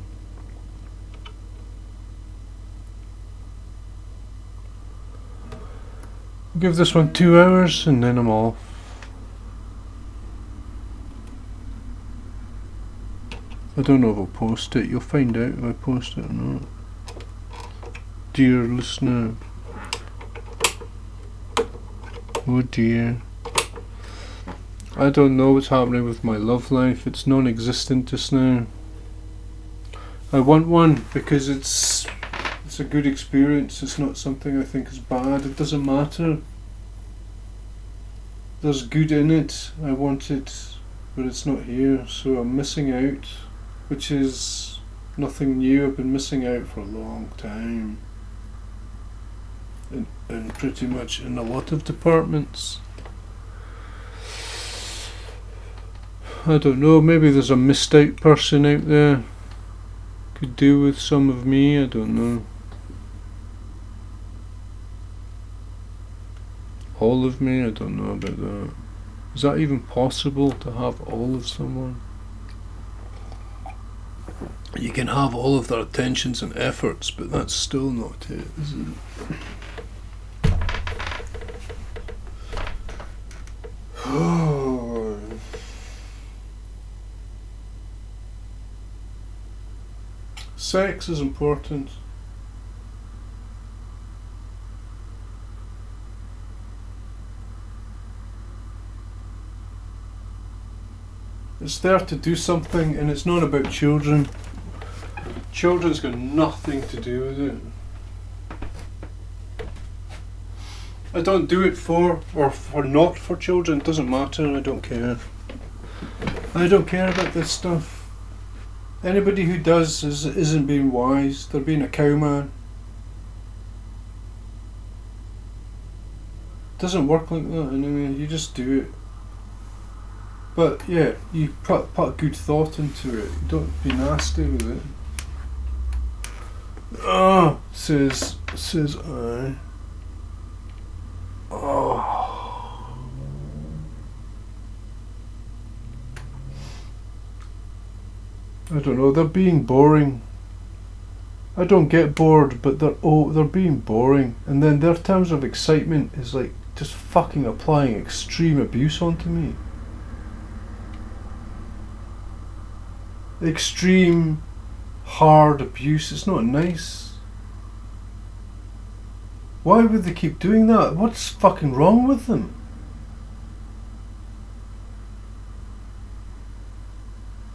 I'll give this one 2 hours and then I'm off. I don't know if I'll post it. You'll find out if I post it or not. Dear listener. Oh dear. I don't know what's happening with my love life. It's non-existent just now. I want one because it's a good experience. It's not something I think is bad. It doesn't matter. There's good in it. I want it. but it's not here, so I'm missing out, which is nothing new. I've been missing out for a long time, in pretty much in a lot of departments. I don't know, maybe there's a missed out person out there. Could do with some of me, I don't know. All of me, I don't know about that. Is that even possible, to have all of someone? You can have all of their attentions and efforts, but that's still not it, is it? Sex is important. It's there to do something, and it's not about children. Children's got nothing to do with it. I don't do it for, or for not for children, it doesn't matter, I don't care. I don't care about this stuff. Anybody who does isn't being wise, they're being a cowman. It doesn't work like that anyway, you just do it. But yeah, you put good thought into it, don't be nasty with it. Says I. Oh. I don't know, they're being boring. I don't get bored, but they're being boring. And then their terms of excitement is like just fucking applying extreme abuse onto me. Extreme, hard abuse, it's not nice. Why would they keep doing that? What's fucking wrong with them?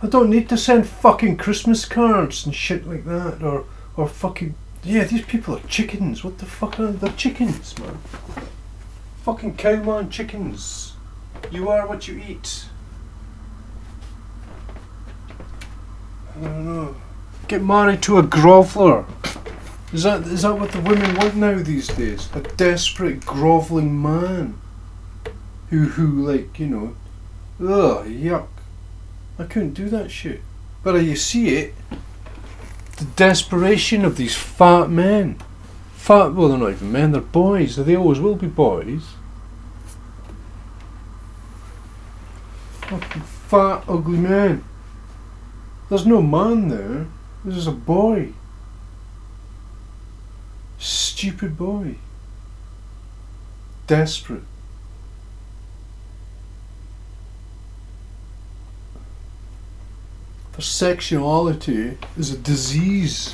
I don't need to send fucking Christmas cards and shit like that, or fucking, yeah, these people are chickens, what the fuck are they? They're chickens, man. Fucking cowman chickens. You are what you eat. I don't know. Get married to a groveler. Is that what the women want now these days? A desperate grovelling man who like, you know, ugh, yuck. I couldn't do that shit. But you see it, the desperation of these fat men. Well, they're not even men, they're boys. They always will be boys. Fucking fat, ugly men. There's no man there. There's just a boy. Stupid boy. Desperate. Their sexuality is a disease.